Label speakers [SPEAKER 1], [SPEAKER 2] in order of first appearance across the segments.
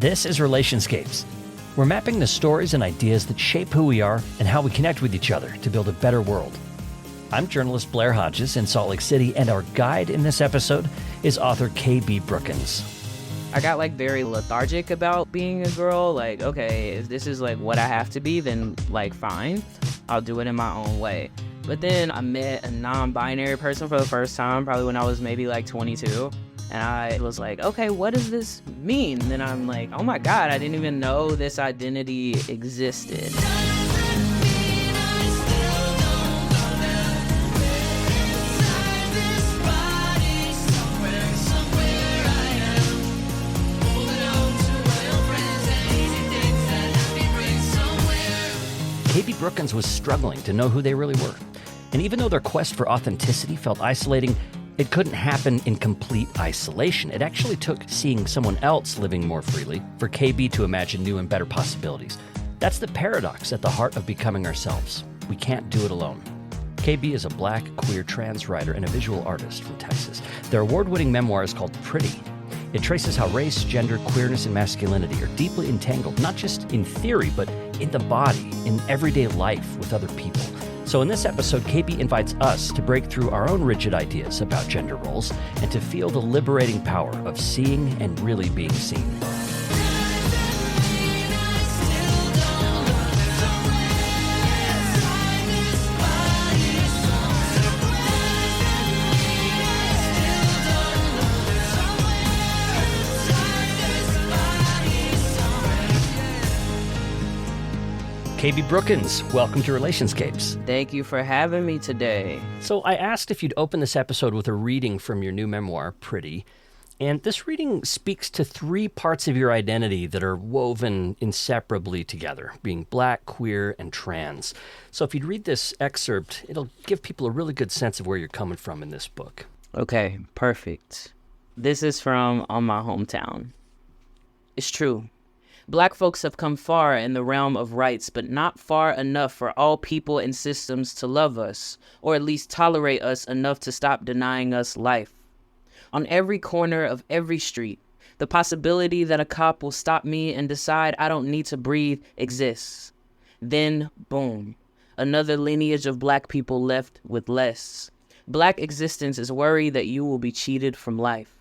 [SPEAKER 1] This is Relationscapes. We're mapping the stories and ideas that shape who we are and how we connect with each other to build a better world. I'm journalist Blair Hodges in Salt Lake City, and our guide in this episode is author KB Brookins.
[SPEAKER 2] I got very lethargic about being a girl. Okay, if this is what I have to be, then fine, I'll do it in my own way. But then I met a non-binary person for the first time, probably when I was maybe 22. And I was okay, what does this mean? And then I'm oh my God, I didn't even know this identity existed.
[SPEAKER 1] KB Brookins was struggling to know who they really were. And even though their quest for authenticity felt isolating, it couldn't happen in complete isolation. It actually took seeing someone else living more freely for KB to imagine new and better possibilities. That's the paradox at the heart of becoming ourselves. We can't do it alone. KB is a Black, queer, trans writer and a visual artist from Texas. Their award-winning memoir is called Pretty. It traces how race, gender, queerness, and masculinity are deeply entangled, not just in theory, but in the body, in everyday life with other people. So in this episode, KB invites us to break through our own rigid ideas about gender roles and to feel the liberating power of seeing and really being seen. KB Brookins, welcome to Relationscapes.
[SPEAKER 2] Thank you for having me today.
[SPEAKER 1] So I asked if you'd open this episode with a reading from your new memoir, Pretty. And this reading speaks to three parts of your identity that are woven inseparably together, being Black, queer, and trans. So if you'd read this excerpt, it'll give people a really good sense of where you're coming from in this book.
[SPEAKER 2] Okay, perfect. This is from On My Hometown. It's true. Black folks have come far in the realm of rights, but not far enough for all people and systems to love us, or at least tolerate us enough to stop denying us life. On every corner of every street, the possibility that a cop will stop me and decide I don't need to breathe exists. Then, boom, another lineage of Black people left with less. Black existence is worried that you will be cheated from life.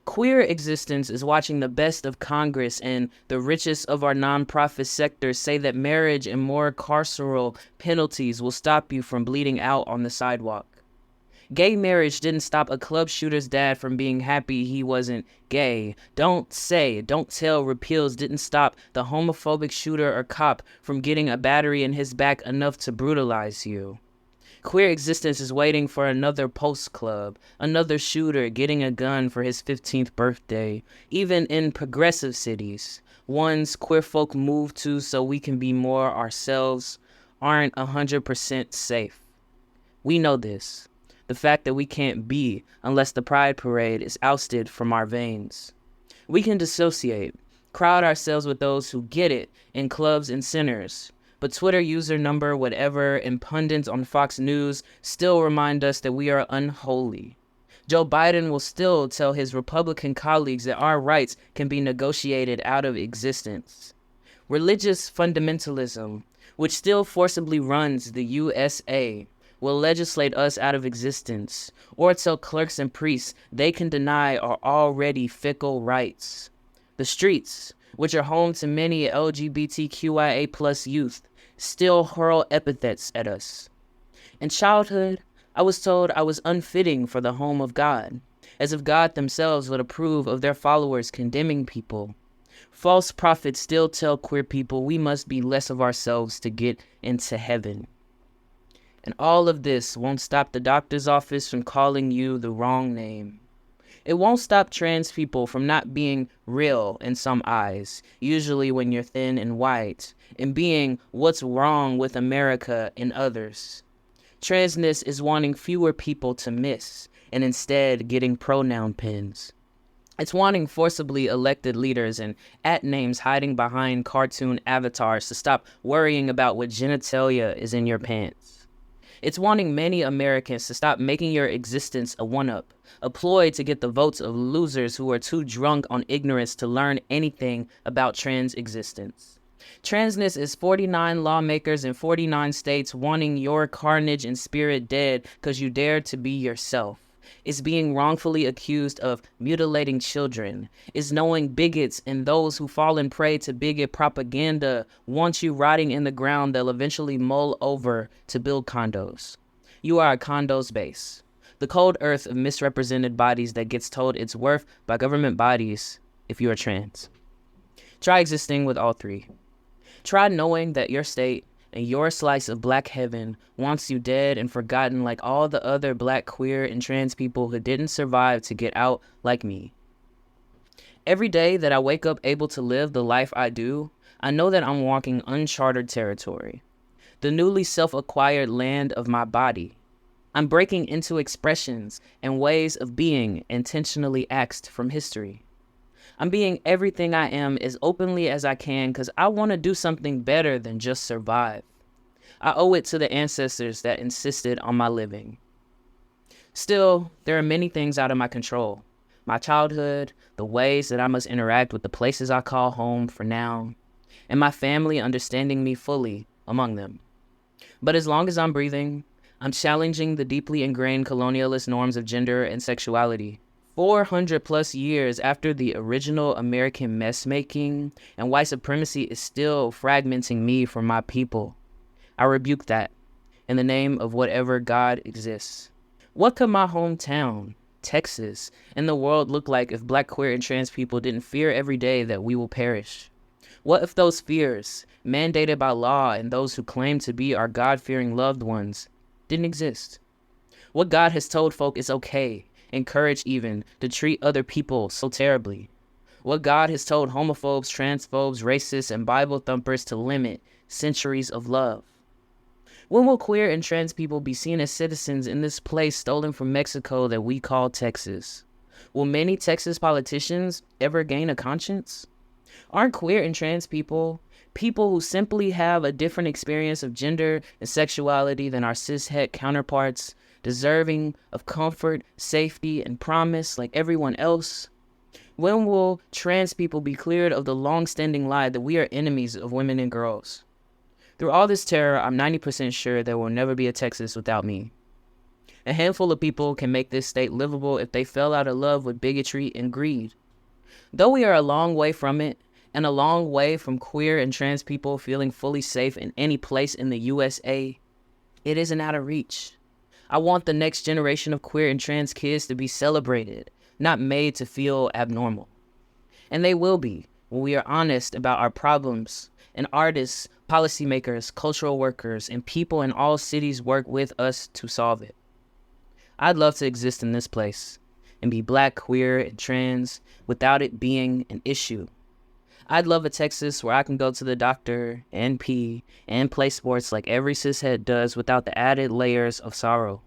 [SPEAKER 2] Queer existence is watching the best of Congress and the richest of our nonprofit sectors say that marriage and more carceral penalties will stop you from bleeding out on the sidewalk. Gay marriage didn't stop a club shooter's dad from being happy he wasn't gay. Don't tell repeals didn't stop the homophobic shooter or cop from getting a battery in his back enough to brutalize you. Queer existence is waiting for another post club, another shooter getting a gun for his 15th birthday. Even in progressive cities, ones queer folk move to so we can be more ourselves, aren't 100% safe. We know this. The fact that we can't be unless the pride parade is ousted from our veins. We can dissociate, crowd ourselves with those who get it in clubs and centers. But Twitter user number whatever and pundits on Fox News still remind us that we are unholy. Joe Biden will still tell his Republican colleagues that our rights can be negotiated out of existence. Religious fundamentalism, which still forcibly runs the USA, will legislate us out of existence, or tell clerks and priests they can deny our already fickle rights. The streets, which are home to many LGBTQIA+ youth, still hurl epithets at us. In childhood, I was told I was unfitting for the home of God, as if God themselves would approve of their followers condemning people. False prophets still tell queer people we must be less of ourselves to get into heaven. And all of this won't stop the doctor's office from calling you the wrong name. It won't stop trans people from not being real in some eyes, usually when you're thin and white, and being what's wrong with America in others. Transness is wanting fewer people to miss, and instead getting pronoun pins. It's wanting forcibly elected leaders and @names hiding behind cartoon avatars to stop worrying about what genitalia is in your pants. It's wanting many Americans to stop making your existence a one-up, a ploy to get the votes of losers who are too drunk on ignorance to learn anything about trans existence. Transness is 49 lawmakers in 49 states wanting your carnage and spirit dead because you dared to be yourself. It's being wrongfully accused of mutilating children. It's knowing bigots and those who fall in prey to bigot propaganda want you rotting in the ground they'll eventually mull over to build condos. You are a condo's base. The cold earth of misrepresented bodies that gets told its worth by government bodies if you are trans. Try existing with all three. Try knowing that your state and your slice of black heaven wants you dead and forgotten like all the other black, queer, and trans people who didn't survive to get out like me. Every day that I wake up able to live the life I do, I know that I'm walking uncharted territory, the newly self-acquired land of my body. I'm breaking into expressions and ways of being intentionally axed from history. I'm being everything I am as openly as I can because I want to do something better than just survive. I owe it to the ancestors that insisted on my living. Still, there are many things out of my control. My childhood, the ways that I must interact with the places I call home for now, and my family understanding me fully among them. But as long as I'm breathing, I'm challenging the deeply ingrained colonialist norms of gender and sexuality. 400 plus years after the original American mess making, and white supremacy is still fragmenting me from my people. I rebuke that in the name of whatever God exists. What could my hometown, Texas, and the world look like if black, queer, and trans people didn't fear every day that we will perish? What if those fears, mandated by law and those who claim to be our God-fearing loved ones, didn't exist? What God has told folk is okay, encouraged even, to treat other people so terribly. What God has told homophobes, transphobes, racists, and Bible thumpers to limit centuries of love. When will queer and trans people be seen as citizens in this place stolen from Mexico that we call Texas? Will many Texas politicians ever gain a conscience? Aren't queer and trans people who simply have a different experience of gender and sexuality than our cis-het counterparts, deserving of comfort, safety, and promise like everyone else? When will trans people be cleared of the long-standing lie that we are enemies of women and girls? Through all this terror, I'm 90% sure there will never be a Texas without me. A handful of people can make this state livable if they fell out of love with bigotry and greed. Though we are a long way from it, and a long way from queer and trans people feeling fully safe in any place in the USA, it isn't out of reach. I want the next generation of queer and trans kids to be celebrated, not made to feel abnormal. And they will be when we are honest about our problems, and artists, policymakers, cultural workers, and people in all cities work with us to solve it. I'd love to exist in this place and be black, queer, and trans without it being an issue. I'd love a Texas where I can go to the doctor and pee and play sports like every cishet does without the added layers of sorrow.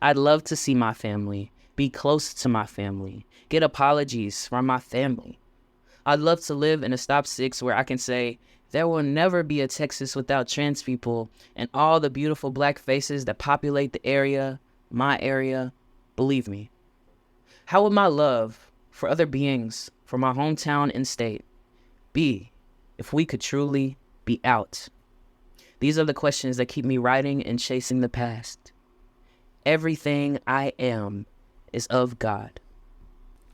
[SPEAKER 2] I'd love to see my family, be close to my family, get apologies from my family. I'd love to live in a stop six where I can say, there will never be a Texas without trans people and all the beautiful black faces that populate the area, my area, believe me. How would my love for other beings, for my hometown and state, be if we could truly be out? These are the questions that keep me writing and chasing the past. Everything I am is of God.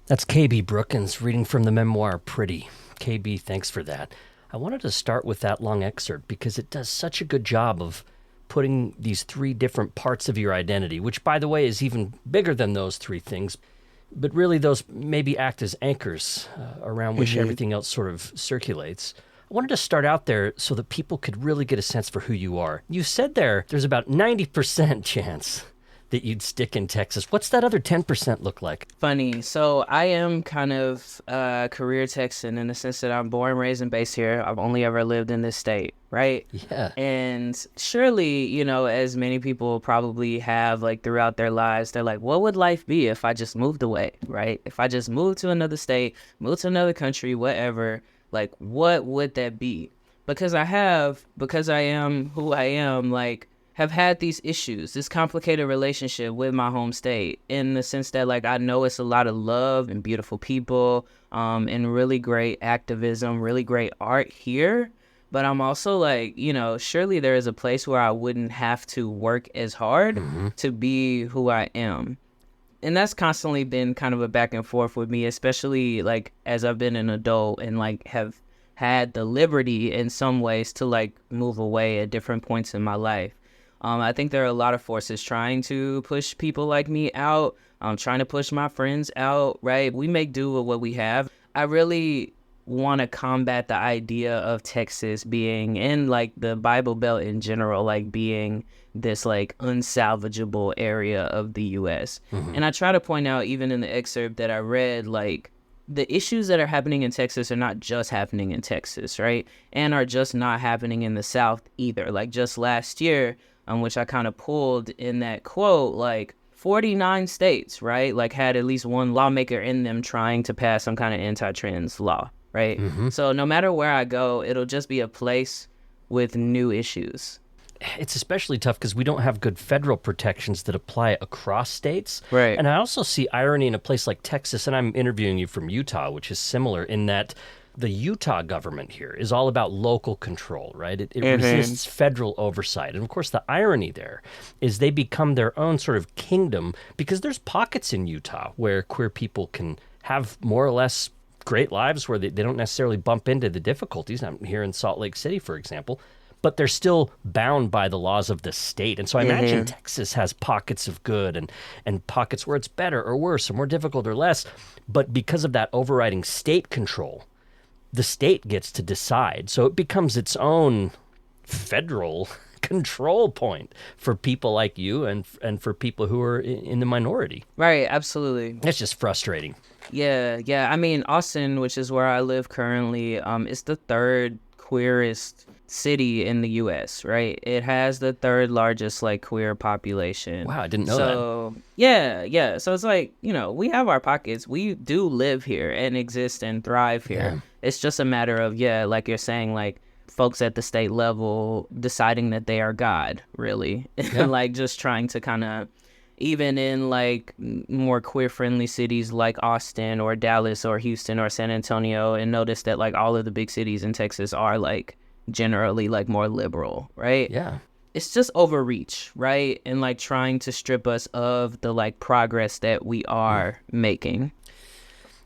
[SPEAKER 1] That's KB Brookins reading from the memoir Pretty. KB, thanks for that. I wanted to start with that long excerpt because it does such a good job of putting these three different parts of your identity, which, by the way, is even bigger than those three things. But really, those maybe act as anchors around which everything else sort of circulates. I wanted to start out there so that people could really get a sense for who you are. You said there's about 90% chance that you'd stick in Texas. What's that other 10% look like?
[SPEAKER 2] Funny. So I am kind of a career Texan in the sense that I'm born, raised, and based here. I've only ever lived in this state, right?
[SPEAKER 1] Yeah.
[SPEAKER 2] And surely, you know, as many people probably have like throughout their lives, they're like, what would life be if I just moved away, right? If I just moved to another state, moved to another country, whatever, like what would that be? Because I am who I am, like have had these issues, this complicated relationship with my home state, in the sense that like I know it's a lot of love and beautiful people, and really great activism, really great art here. But I'm also like, surely there is a place where I wouldn't have to work as hard to be who I am. And that's constantly been kind of a back and forth with me, especially like as I've been an adult and like have had the liberty in some ways to like move away at different points in my life. I think there are a lot of forces trying to push people like me out, trying to push my friends out, right? We make do with what we have. I really want to combat the idea of Texas being, in like the Bible Belt in general, like being this like unsalvageable area of the U.S. And I try to point out, even in the excerpt that I read, like the issues that are happening in Texas are not just happening in Texas, right? And are just not happening in the South either. Like just last year, which I kind of pulled in that quote, like 49 states, right? Like had at least one lawmaker in them trying to pass some kind of anti-trans law, right? So no matter where I go, it'll just be a place with new issues.
[SPEAKER 1] It's especially tough because we don't have good federal protections that apply across states.
[SPEAKER 2] Right.
[SPEAKER 1] And I also see irony in a place like Texas, and I'm interviewing you from Utah, which is similar in that the Utah government here is all about local control, right? It resists federal oversight. And of course, the irony there is they become their own sort of kingdom because there's pockets in Utah where queer people can have more or less great lives where they don't necessarily bump into the difficulties. I'm here in Salt Lake City, for example, but they're still bound by the laws of the state. And so I imagine Texas has pockets of good and pockets where it's better or worse or more difficult or less. But because of that overriding state control, the state gets to decide. So it becomes its own federal control point for people like you and for people who are in the minority.
[SPEAKER 2] Right, absolutely.
[SPEAKER 1] It's just frustrating.
[SPEAKER 2] Yeah. I mean, Austin, which is where I live currently, is the third queerest city in the U.S., right? It has the third largest like queer population.
[SPEAKER 1] Wow, I didn't know that.
[SPEAKER 2] Yeah. So it's like, we have our pockets. We do live here and exist and thrive here.
[SPEAKER 1] Yeah.
[SPEAKER 2] It's just a matter of, like you're saying, like folks at the state level deciding that they are God, really.
[SPEAKER 1] Yeah.
[SPEAKER 2] Like just trying to kind of, even in like more queer friendly cities like Austin or Dallas or Houston or San Antonio, and notice that like all of the big cities in Texas are like generally like more liberal, right?
[SPEAKER 1] Yeah.
[SPEAKER 2] It's just overreach, right? And like trying to strip us of the like progress that we are making.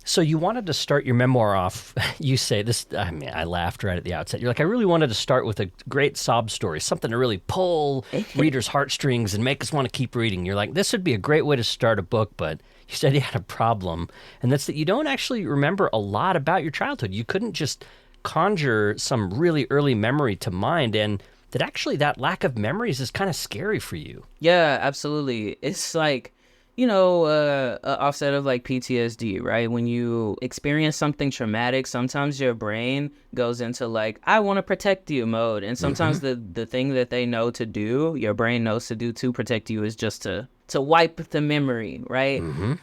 [SPEAKER 1] So you wanted to start your memoir off, you say this, I mean, I laughed right at the outset. You're like, I really wanted to start with a great sob story, something to really pull readers' heartstrings and make us want to keep reading. You're like, this would be a great way to start a book, but you said you had a problem, and that's that you don't actually remember a lot about your childhood. You couldn't just conjure some really early memory to mind, and that actually that lack of memories is kind of scary for you.
[SPEAKER 2] Yeah, absolutely. It's like, a offset of like PTSD, right? When you experience something traumatic, sometimes your brain goes into like, I want to protect you mode. And sometimes the thing that they know to do, your brain knows to do to protect you, is just to wipe the memory, right?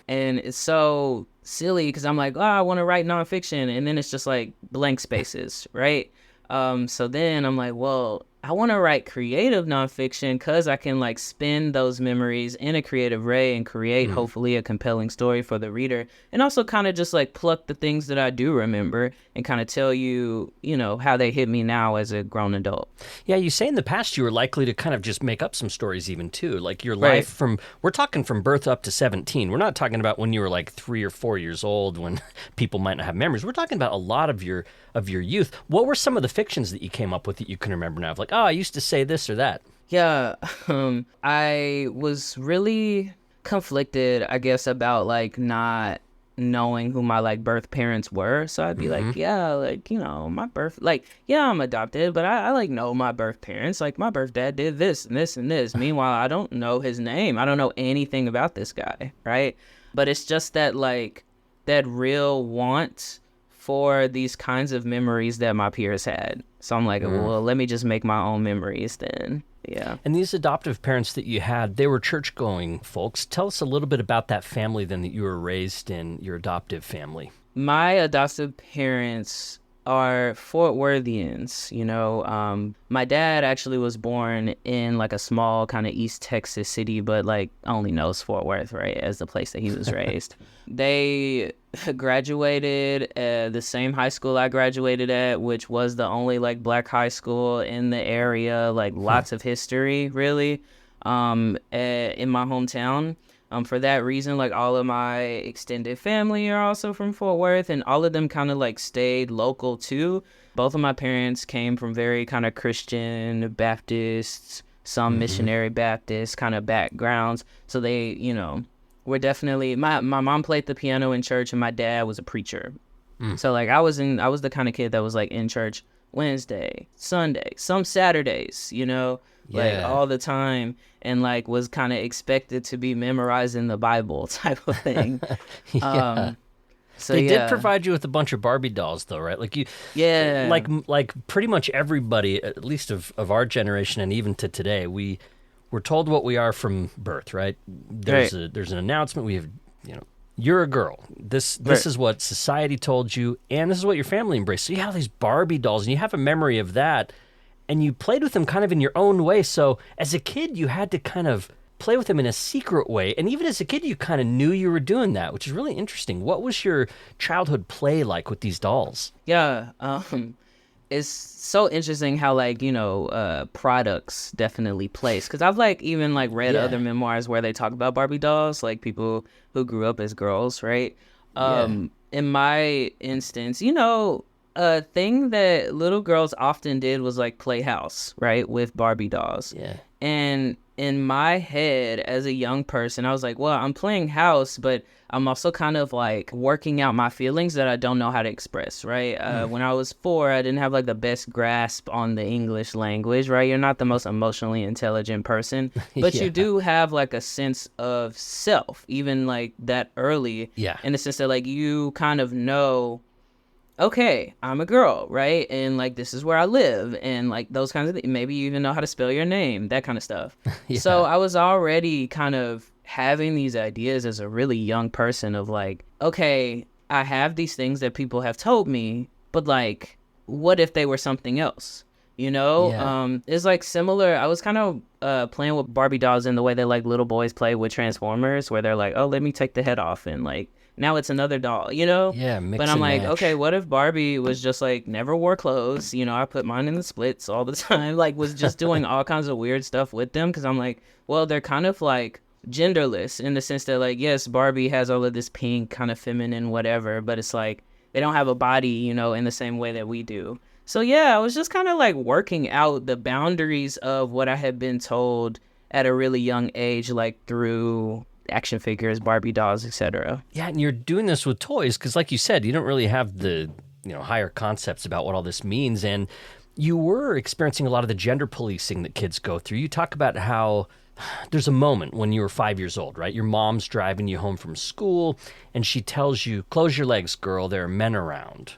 [SPEAKER 2] And it's so silly because I'm like, I want to write nonfiction. And then it's just like blank spaces, right? So then I'm like, well, I want to write creative nonfiction because I can like spin those memories in a creative way and create hopefully a compelling story for the reader, and also kind of just like pluck the things that I do remember and kind of tell you, how they hit me now as a grown adult.
[SPEAKER 1] Yeah, you say in the past you were likely to kind of just make up some stories even too, like your life we're talking from birth up to 17. We're not talking about when you were like 3 or 4 years old when people might not have memories. We're talking about a lot of your youth. What were some of the fictions that you came up with that you can remember now? Like, I used to say this or that.
[SPEAKER 2] Yeah, I was really conflicted, I guess, about like not knowing who my like birth parents were. So I'd be like, my birth, like, I'm adopted, but I like know my birth parents. Like my birth dad did this and this and this. Meanwhile, I don't know his name. I don't know anything about this guy, right? But it's just that like that real want for these kinds of memories that my peers had. So I'm like, well, let me just make my own memories then. Yeah.
[SPEAKER 1] And these adoptive parents that you had, they were church-going folks. Tell us a little bit about that family then that you were raised in, your adoptive family.
[SPEAKER 2] My adoptive parents are Fort Worthians. My dad actually was born in like a small kind of East Texas city, but like only knows Fort Worth, right, as the place that he was raised. They graduated at the same high school I graduated at, which was the only like black high school in the area. Like lots of history, really, in my hometown. For that reason, like all of my extended family are also from Fort Worth, and all of them kind of like stayed local too. Both of my parents came from very kind of Christian Baptists, some missionary Baptist kind of backgrounds. So they, were definitely, my mom played the piano in church and my dad was a preacher. So like I was the kind of kid that was like in church Wednesday, Sunday, some Saturdays, like all the time, and like was kind of expected to be memorizing the Bible type of thing. So
[SPEAKER 1] they did provide you with a bunch of Barbie dolls, though, right? Like like pretty much everybody, at least of our generation, and even to today, we're told what we are from birth, right? There's an announcement. We have, you're a girl. This is what society told you, and this is what your family embraced. So you have these Barbie dolls, and you have a memory of that. And you played with them kind of in your own way. So as a kid, you had to kind of play with them in a secret way. And even as a kid, you kind of knew you were doing that, which is really interesting. What was your childhood play like with these dolls?
[SPEAKER 2] Yeah, it's so interesting how like, products definitely place. Because I've like even like read other memoirs where they talk about Barbie dolls, like people who grew up as girls, right? In my instance, a thing that little girls often did was like play house, right, with Barbie dolls.
[SPEAKER 1] Yeah.
[SPEAKER 2] And in my head as a young person, I was like, well, I'm playing house, but I'm also kind of like working out my feelings that I don't know how to express, right? When I was 4, I didn't have like the best grasp on the English language, right? You're not the most emotionally intelligent person, but you do have like a sense of self, even like that early, in the sense that like you kind of know, okay, I'm a girl, right? And like, this is where I live, and like those kinds of things. Maybe you even know how to spell your name, that kind of stuff. So I was already kind of having these ideas as a really young person of like, okay, I have these things that people have told me, but like, what if they were something else? It's like similar. I was kind of playing with Barbie dolls in the way that like little boys play with Transformers, where they're like, oh, let me take the head off, and like, now it's another doll,
[SPEAKER 1] Yeah, mix
[SPEAKER 2] But I'm
[SPEAKER 1] and
[SPEAKER 2] like,
[SPEAKER 1] match.
[SPEAKER 2] okay, what if Barbie was just like never wore clothes? I put mine in the splits all the time, like was just doing all kinds of weird stuff with them. Because I'm like, well, they're kind of like genderless in the sense that like, yes, Barbie has all of this pink kind of feminine whatever, but it's like they don't have a body, in the same way that we do. So yeah, I was just kind of like working out the boundaries of what I had been told at a really young age, like through action figures, Barbie dolls, etc.
[SPEAKER 1] Yeah, and you're doing this with toys because, like you said, you don't really have the higher concepts about what all this means, and you were experiencing a lot of the gender policing that kids go through. You talk about how there's a moment when you were 5 years old, right? Your mom's driving you home from school, and she tells you, "Close your legs, girl. There are men around."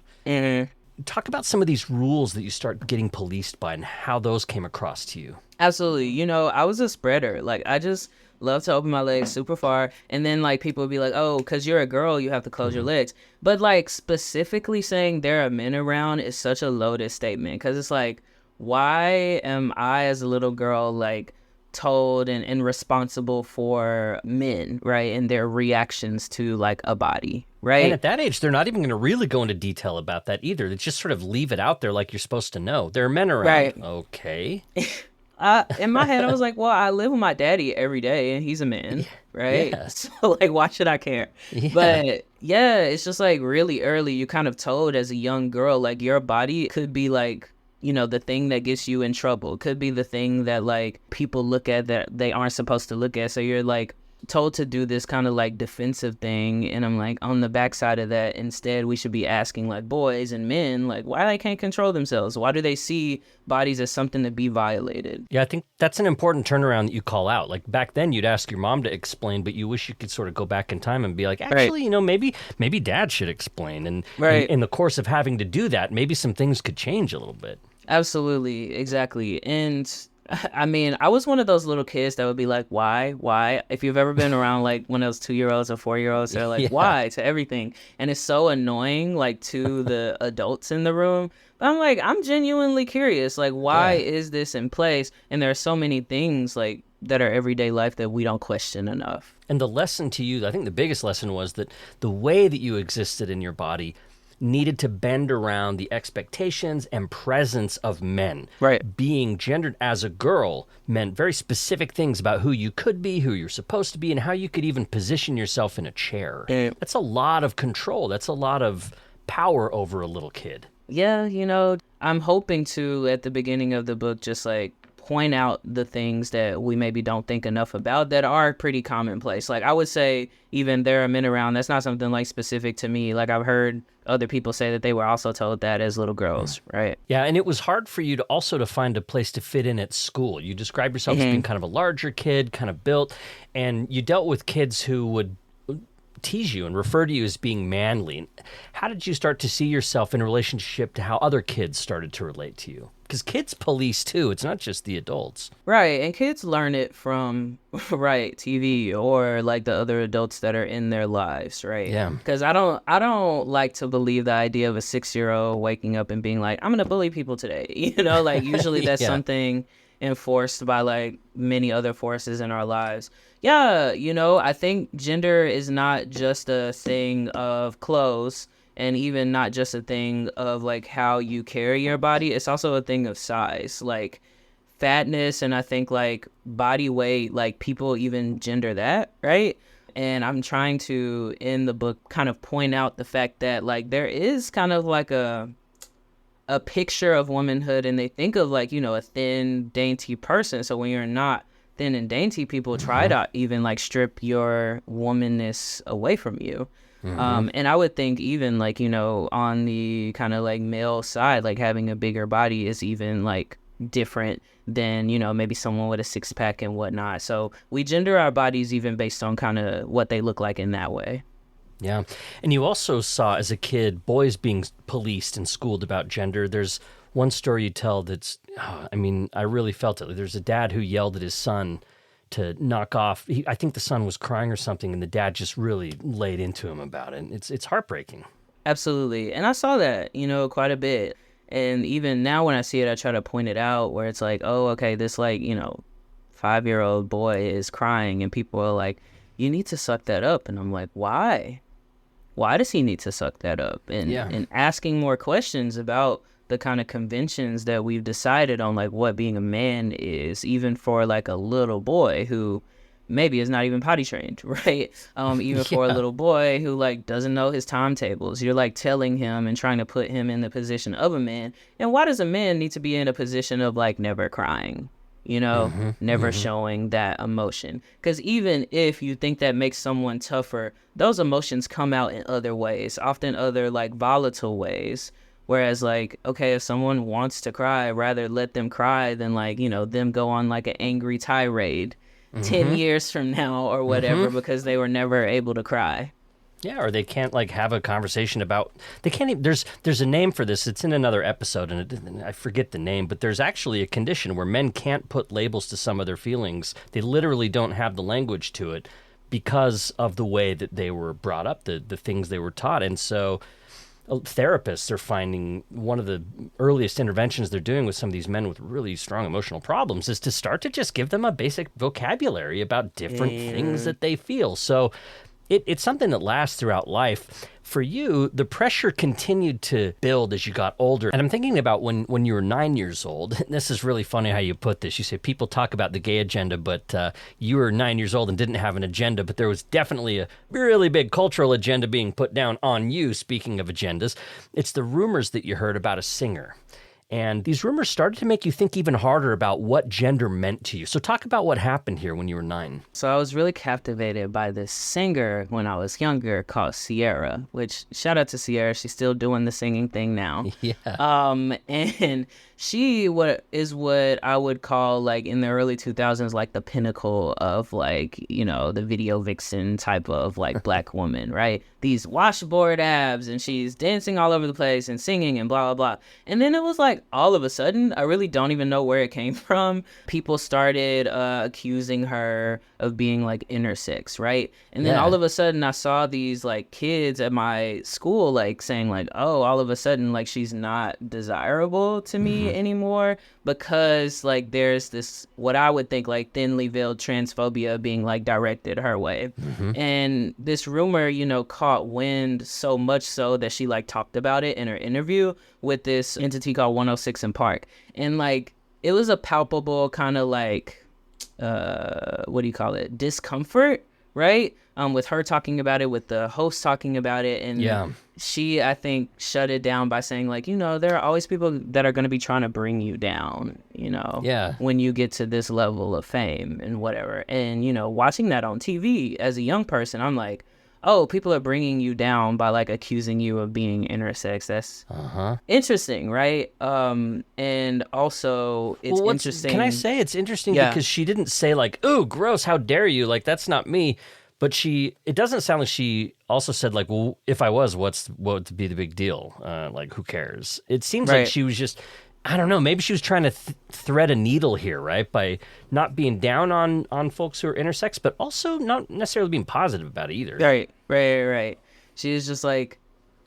[SPEAKER 1] Talk about some of these rules that you start getting policed by and how those came across to you.
[SPEAKER 2] Absolutely. I was a spreader. Like, I just love to open my legs super far. And then, like, people would be like, oh, because you're a girl, you have to close your legs. But, like, specifically saying there are men around is such a loaded statement. Because it's like, why am I, as a little girl, like, told and responsible for men, right, and their reactions to like a body, right?
[SPEAKER 1] And at that age, they're not even going to really go into detail about that either. They just sort of leave it out there like you're supposed to know. There are men around.
[SPEAKER 2] Right.
[SPEAKER 1] Okay.
[SPEAKER 2] In my head, I was like, well, I live with my daddy every day, and he's a man, right?
[SPEAKER 1] Yeah.
[SPEAKER 2] So, like, why should I care?
[SPEAKER 1] Yeah.
[SPEAKER 2] But, yeah, it's just, like, really early, you kind of told as a young girl, like, your body could be, like, the thing that gets you in trouble. It could be the thing that, like, people look at that they aren't supposed to look at. So you're, like, told to do this kind of, like, defensive thing. And I'm, like, on the backside of that, instead, we should be asking, like, boys and men, like, why they can't control themselves? Why do they see bodies as something to be violated?
[SPEAKER 1] Yeah, I think that's an important turnaround that you call out. Like, back then, you'd ask your mom to explain, but you wish you could sort of go back in time and be like, actually, maybe dad should explain. And in the course of having to do that, maybe some things could change a little bit.
[SPEAKER 2] Absolutely, exactly. And I mean, I was one of those little kids that would be like, why? Why? If you've ever been around like one of those 2-year-olds or 4-year-olds, they're like,
[SPEAKER 1] Yeah.
[SPEAKER 2] why to everything. And it's so annoying, like to the adults in the room. But I'm like, I'm genuinely curious. Like, why
[SPEAKER 1] Yeah.
[SPEAKER 2] is this in place? And there are so many things like that are everyday life that we don't question enough.
[SPEAKER 1] And the lesson to you, I think the biggest lesson was that the way that you existed in your body needed to bend around the expectations and presence of men.
[SPEAKER 2] Right.
[SPEAKER 1] Being gendered as a girl meant very specific things about who you could be, who you're supposed to be, and how you could even position yourself in a chair.
[SPEAKER 2] Yeah.
[SPEAKER 1] That's a lot of control. That's a lot of power over a little kid.
[SPEAKER 2] Yeah, I'm hoping to, at the beginning of the book, just like point out the things that we maybe don't think enough about that are pretty commonplace. Like I would say even there are men around, that's not something like specific to me. Like I've heard other people say that they were also told that as little girls, right?
[SPEAKER 1] Yeah, and it was hard for you to also to find a place to fit in at school. You described yourself as being kind of a larger kid, kind of built, and you dealt with kids who would tease you and refer to you as being manly. How did you start to see yourself in relationship to how other kids started to relate to you? Because kids police too. It's not just the adults.
[SPEAKER 2] Right, and kids learn it from, right, TV or like the other adults that are in their lives, right?
[SPEAKER 1] Yeah.
[SPEAKER 2] Because I don't like to believe the idea of a 6-year-old waking up and being like, I'm gonna bully people today. Like usually that's
[SPEAKER 1] Yeah.
[SPEAKER 2] something enforced by like many other forces in our lives. Yeah, I think gender is not just a thing of clothes and even not just a thing of like how you carry your body. It's also a thing of size, like fatness, and I think like body weight, like people even gender that, right? And I'm trying to, in the book, kind of point out the fact that like there is kind of like a picture of womanhood, and they think of like, a thin, dainty person. So when you're not thin and dainty, people try to even like strip your womanness away from you. And I would think even like, on the kind of like male side, like having a bigger body is even like different than, maybe someone with a 6-pack and whatnot. So we gender our bodies even based on kind of what they look like in that way.
[SPEAKER 1] Yeah. And you also saw as a kid boys being policed and schooled about gender. There's one story you tell that's, I really felt it. There's a dad who yelled at his son to knock off. I think the son was crying or something, and the dad just really laid into him about it. And it's heartbreaking.
[SPEAKER 2] Absolutely. And I saw that, quite a bit. And even now when I see it, I try to point it out where it's like, oh, okay, this like, 5-year-old boy is crying and people are like, you need to suck that up. And I'm like, why? Why does he need to suck that up? And asking more questions about the kind of conventions that we've decided on, like what being a man is, even for like a little boy who maybe is not even potty trained, right? Even for a little boy who like doesn't know his timetables, you're like telling him and trying to put him in the position of a man. And why does a man need to be in a position of like never crying? Never showing that emotion. Because even if you think that makes someone tougher, those emotions come out in other ways, often other like volatile ways. Whereas like, okay, if someone wants to cry, rather let them cry than like, them go on like an angry tirade 10 years from now or whatever because they were never able to cry.
[SPEAKER 1] Yeah, or they can't like have a conversation about. They can't even. There's a name for this. It's in another episode, and I forget the name. But there's actually a condition where men can't put labels to some of their feelings. They literally don't have the language to it because of the way that they were brought up, the things they were taught. And so, therapists are finding one of the earliest interventions they're doing with some of these men with really strong emotional problems is to start to just give them a basic vocabulary about different things that they feel. So. It's something that lasts throughout life. For you, the pressure continued to build as you got older. And I'm thinking about when you were 9 years old. This is really funny how you put this. You say people talk about the gay agenda, but you were 9 years old and didn't have an agenda. But there was definitely a really big cultural agenda being put down on you, speaking of agendas. It's the rumors that you heard about a singer. And these rumors started to make you think even harder about what gender meant to you. So talk about what happened here when you were 9.
[SPEAKER 2] So I was really captivated by this singer when I was younger called Sierra, which shout out to Sierra. She's still doing the singing thing now.
[SPEAKER 1] Yeah.
[SPEAKER 2] And she is what I would call like in the early 2000s, like the pinnacle of like, the video vixen type of like black woman, right? these washboard abs and she's dancing all over the place and singing and blah, blah, blah. And then it was like all of a sudden, I really don't even know where it came from. People started accusing her of being like intersex, right? And then all of a sudden I saw these like kids at my school like saying like, oh, all of a sudden like she's not desirable to me anymore because like there's this what I would think like thinly veiled transphobia being like directed her way. And this rumor, you know, caught wind so much so that she like talked about it in her interview with this entity called 106 in Park. And like it was a palpable kind of like what do you call it, discomfort, right? With her talking about it, with the host talking about it, and she, I think, shut it down by saying like, you know, there are always people that are going to be trying to bring you down, you know, when you get to this level of fame and whatever. And, you know, watching that on TV as a young person, I'm like, oh, people are bringing you down by like accusing you of being intersex. That's interesting, right? And also it's interesting.
[SPEAKER 1] Can I say it's interesting because she didn't say like, "Ooh, gross, how dare you?" Like that's not me. But it doesn't sound like she also said like, "Well, if I was, what would be the big deal? Like, who cares?" It seems like she was just, I don't know, maybe she was trying to thread a needle here, right? By not being down on folks who are intersex, but also not necessarily being positive about it either.
[SPEAKER 2] Right. She was just like,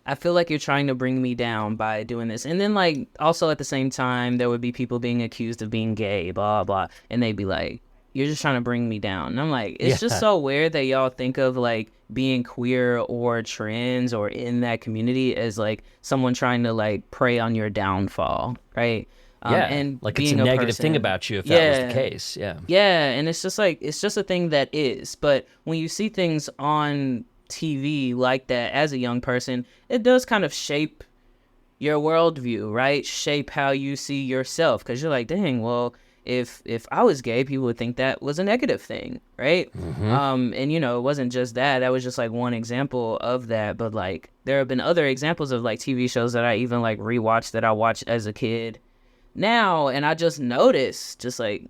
[SPEAKER 2] I feel like you're trying to bring me down by doing this. And then like, also at the same time, there would be people being accused of being gay, blah, blah. And they'd be like, you're just trying to bring me down. And I'm like, it's just so weird that y'all think of like being queer or trans or in that community as like someone trying to like prey on your downfall, right? And
[SPEAKER 1] like
[SPEAKER 2] being
[SPEAKER 1] it's a negative
[SPEAKER 2] person,
[SPEAKER 1] thing about you if that was the case.
[SPEAKER 2] And it's just like, it's just a thing that is. But when you see things on TV like that as a young person, it does kind of shape your worldview, right? Shape how you see yourself, because you're like, dang, well, if I was gay, people would think that was a negative thing, right? And you know, it wasn't just that was just like one example of that, but like there have been other examples of like TV shows that I even like rewatched that I watched as a kid now, and I just noticed just like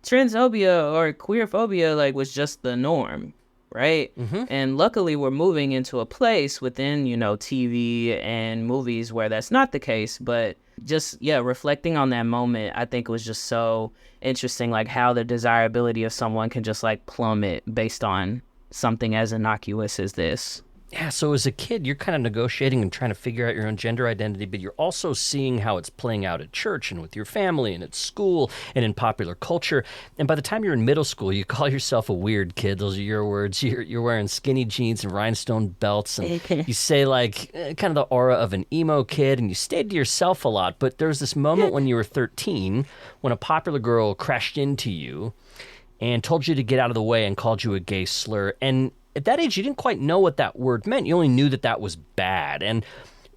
[SPEAKER 2] transphobia or queerphobia like was just the norm, right? And luckily we're moving into a place within, you know, TV and movies where that's not the case. But just reflecting on that moment, I think it was just so interesting, like how the desirability of someone can just like plummet based on something as innocuous as this.
[SPEAKER 1] Yeah, so as a kid, you're kind of negotiating and trying to figure out your own gender identity, but you're also seeing how it's playing out at church and with your family and at school and in popular culture. And by the time you're in middle school, you call yourself a weird kid. Those are your words. You're wearing skinny jeans and rhinestone belts, and you say like kind of the aura of an emo kid, and you stayed to yourself a lot. But there was this moment when you were 13 when a popular girl crashed into you and told you to get out of the way and called you a gay slur. And at that age, you didn't quite know what that word meant. You only knew that that was bad. And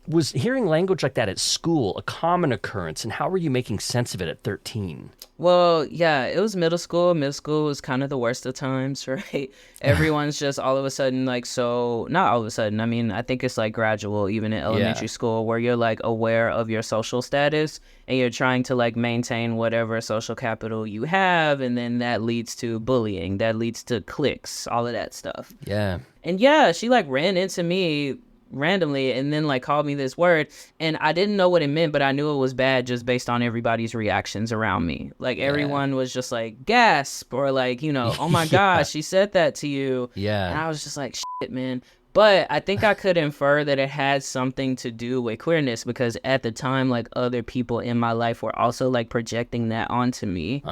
[SPEAKER 1] was hearing language like that at school a common occurrence? And how were you making sense of it at 13?
[SPEAKER 2] Well, yeah, it was middle school. Middle school was kind of the worst of times, right? Everyone's just all of a sudden like, so not all of a sudden. I mean, I think it's like gradual, even in elementary school, where you're like aware of your social status and you're trying to like maintain whatever social capital you have. And then that leads to bullying, that leads to cliques, all of that stuff.
[SPEAKER 1] Yeah.
[SPEAKER 2] And she like ran into me randomly and then like called me this word, and I didn't know what it meant, but I knew it was bad just based on everybody's reactions around me. Like everyone was just like gasp or like, you know, oh my gosh, she said that to you. And I was just like, shit, man. But I think I could infer that it had something to do with queerness, because at the time, like other people in my life were also like projecting that onto me.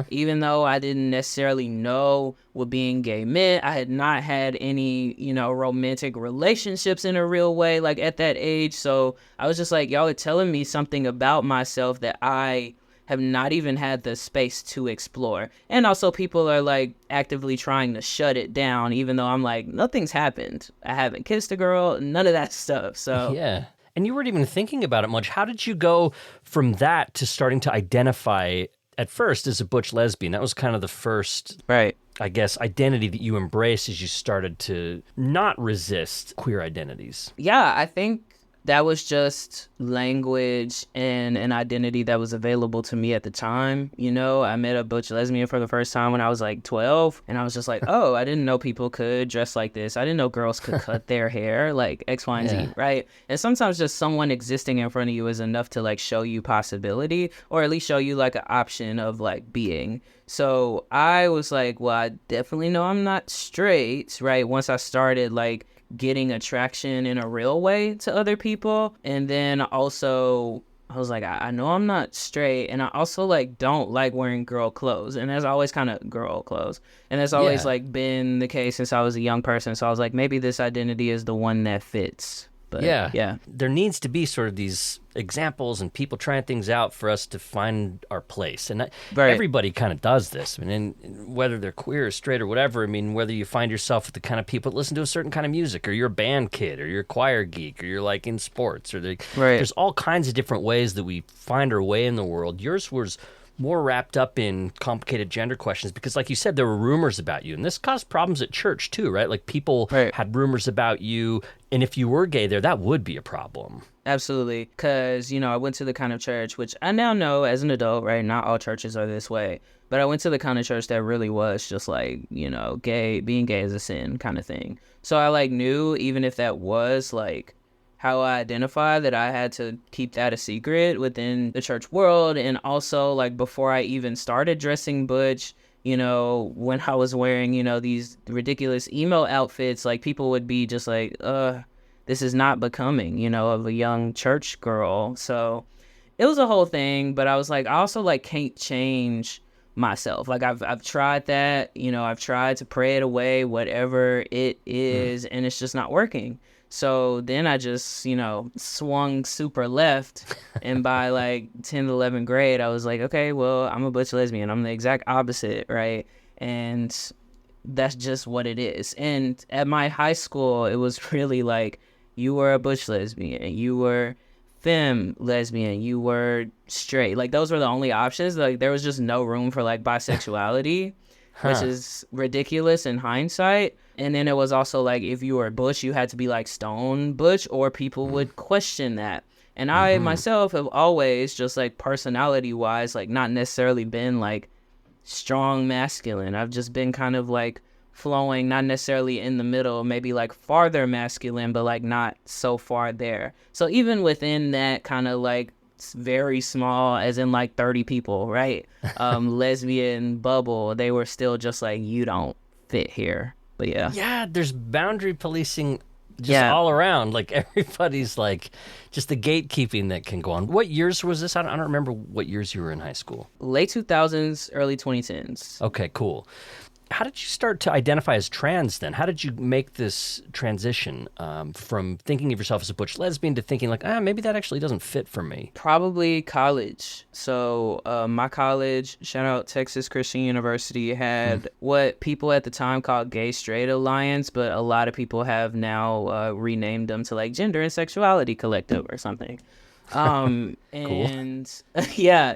[SPEAKER 2] Even though I didn't necessarily know what being gay meant, I had not had any, you know, romantic relationships in a real way, like at that age. So I was just like, y'all are telling me something about myself that I have not even had the space to explore. And also people are like actively trying to shut it down, even though I'm like, nothing's happened. I haven't kissed a girl, none of that stuff. So
[SPEAKER 1] yeah. And you weren't even thinking about it much. How did you go from that to starting to identify at first as a butch lesbian? That was kind of the first,
[SPEAKER 2] right,
[SPEAKER 1] I guess, identity that you embraced as you started to not resist queer identities.
[SPEAKER 2] Yeah, I think That was just language and an identity that was available to me at the time. You know, I met a butch lesbian for the first time when I was like 12, and I was just like, oh, I didn't know people could dress like this. I didn't know girls could cut their hair like X, Y, and
[SPEAKER 1] Yeah.
[SPEAKER 2] Z, right? And sometimes just someone existing in front of you is enough to like show you possibility, or at least show you like an option of like being. So I was like, well, I definitely know I'm not straight, right? Once I started like getting attraction in a real way to other people. And then also I was like, I know I'm not straight, and I also like don't like wearing girl clothes, and that's always kind of girl clothes, and that's always
[SPEAKER 1] Yeah.
[SPEAKER 2] like been the case since I was a young person. So I was like, maybe this identity is the one that fits. But yeah.
[SPEAKER 1] There needs to be sort of these examples and people trying things out for us to find our place. And
[SPEAKER 2] Right.
[SPEAKER 1] everybody kind of does this. I mean, and whether they're queer or straight or whatever, I mean, whether you find yourself with the kind of people that listen to a certain kind of music, or you're a band kid, or you're a choir geek, or you're like in sports, or
[SPEAKER 2] Right.
[SPEAKER 1] there's all kinds of different ways that we find our way in the world. Yours was more wrapped up in complicated gender questions because, like you said, there were rumors about you. And this caused problems at church, too, right? Like people
[SPEAKER 2] Right.
[SPEAKER 1] had rumors about you. And if you were gay there, that would be a problem.
[SPEAKER 2] Absolutely. Because, you know, I went to the kind of church, which I now know as an adult, right? Not all churches are this way. But I went to the kind of church that really was just like, you know, being gay is a sin kind of thing. So I like knew, even if that was like how I identify, that I had to keep that a secret within the church world. And also like before I even started dressing butch, you know, when I was wearing, you know, these ridiculous emo outfits, like people would be just like, this is not becoming, you know, of a young church girl. So it was a whole thing, but I was like, I also like can't change myself. Like I've tried that, you know, I've tried to pray it away, whatever it is, and it's just not working. So then I just, you know, swung super left. And by like 10th, 11th grade, I was like, okay, well, I'm a butch lesbian. I'm the exact opposite, right? And that's just what it is. And at my high school, it was really like, you were a butch lesbian, you were femme lesbian, you were straight. Like those were the only options. Like there was just no room for like bisexuality, which is ridiculous in hindsight. And then it was also like, if you were butch, you had to be like stone butch, or people would question that. And I myself have always just like personality wise, like not necessarily been like strong masculine. I've just been kind of like flowing, not necessarily in the middle, maybe like farther masculine, but like not so far there. So even within that kind of like very small, as in like 30 people, right? Lesbian bubble, they were still just like, you don't fit here. But yeah.
[SPEAKER 1] Yeah, there's boundary policing just
[SPEAKER 2] Yeah.
[SPEAKER 1] all around. Like everybody's like just the gatekeeping that can go on. What years was this? I don't remember what years you were in high school.
[SPEAKER 2] Late 2000s, early 2010s.
[SPEAKER 1] Okay, cool. How did you start to identify as trans then? How did you make this transition from thinking of yourself as a butch lesbian to thinking like, maybe that actually doesn't fit for me?
[SPEAKER 2] Probably college. So my college, shout out Texas Christian University, had what people at the time called Gay Straight Alliance, but a lot of people have now renamed them to like Gender and Sexuality Collective or something. And yeah.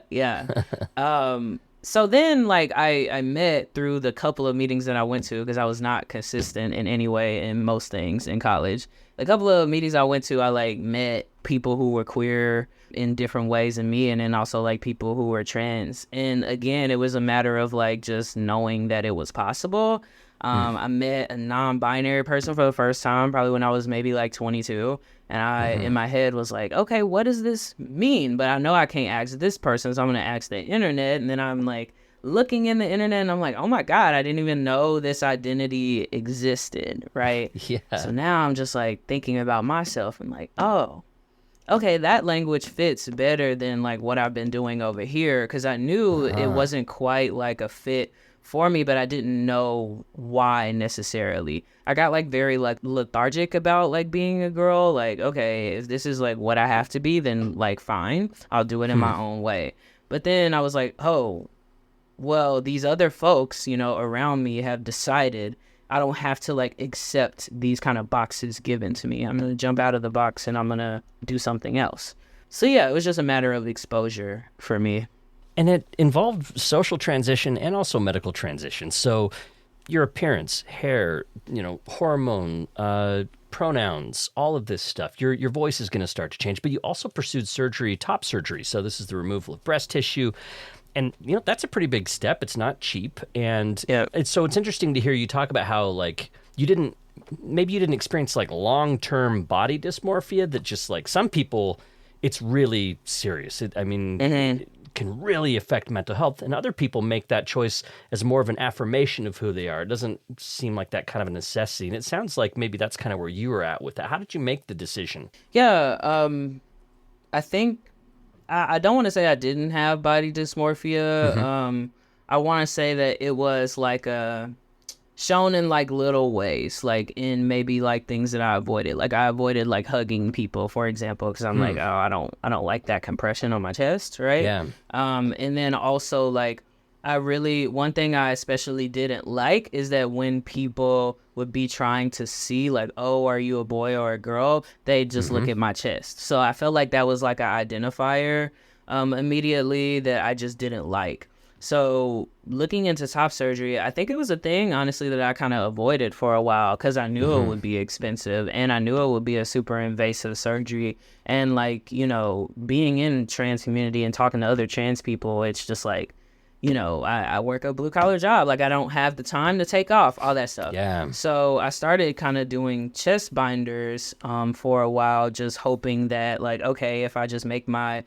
[SPEAKER 2] So then, like, I met through the couple of meetings that I went to, because I was not consistent in any way in most things in college. The couple of meetings I went to, I, like, met people who were queer in different ways than me, and then also, like, people who were trans. And, again, it was a matter of, like, just knowing that it was possible. I met a non-binary person for the first time, probably when I was maybe, like, 22. And I, in my head, was like, okay, what does this mean? But I know I can't ask this person, so I'm going to ask the internet. And then I'm like looking in the internet, and I'm like, oh my God, I didn't even know this identity existed, right?
[SPEAKER 1] Yeah.
[SPEAKER 2] So now I'm just like thinking about myself and like, oh, okay, that language fits better than like what I've been doing over here, because I knew it wasn't quite like a fit for me, but I didn't know why necessarily. I got like very like lethargic about like being a girl. Like, okay, if this is like what I have to be, then like fine, I'll do it in my own way. But then I was like, oh, well, these other folks, you know, around me have decided I don't have to like accept these kind of boxes given to me. I'm gonna jump out of the box and I'm gonna do something else. So yeah, it was just a matter of exposure for me.
[SPEAKER 1] And it involved social transition and also medical transition. So your appearance, hair, hormone, pronouns, all of this stuff, your voice is going to start to change. But you also pursued surgery, top surgery. So this is the removal of breast tissue. And, that's a pretty big step. It's not cheap. And
[SPEAKER 2] Yeah.
[SPEAKER 1] it's interesting to hear you talk about how, like, maybe you didn't experience, like, long-term body dysmorphia that just, like, some people, it's really serious. It can really affect mental health. And other people make that choice as more of an affirmation of who they are. It doesn't seem like that kind of a necessity. And it sounds like maybe that's kind of where you were at with that. How did you make the decision?
[SPEAKER 2] Yeah, I think I don't want to say I didn't have body dysmorphia. I want to say that it was like shown in like little ways, like in maybe like things that I avoided. Like I avoided like hugging people, for example, because I'm like, oh, I don't like that compression on my chest, right?
[SPEAKER 1] Yeah.
[SPEAKER 2] And then also like one thing I especially didn't like is that when people would be trying to see like, oh, are you a boy or a girl? They just look at my chest. So I felt like that was like an identifier immediately that I just didn't like. So looking into top surgery, I think it was a thing, honestly, that I kind of avoided for a while because I knew it would be expensive and I knew it would be a super invasive surgery. And like, being in trans community and talking to other trans people, it's just like, I work a blue collar job. Like I don't have the time to take off, all that stuff.
[SPEAKER 1] Yeah.
[SPEAKER 2] So I started kind of doing chest binders for a while, just hoping that like, okay, if I just make my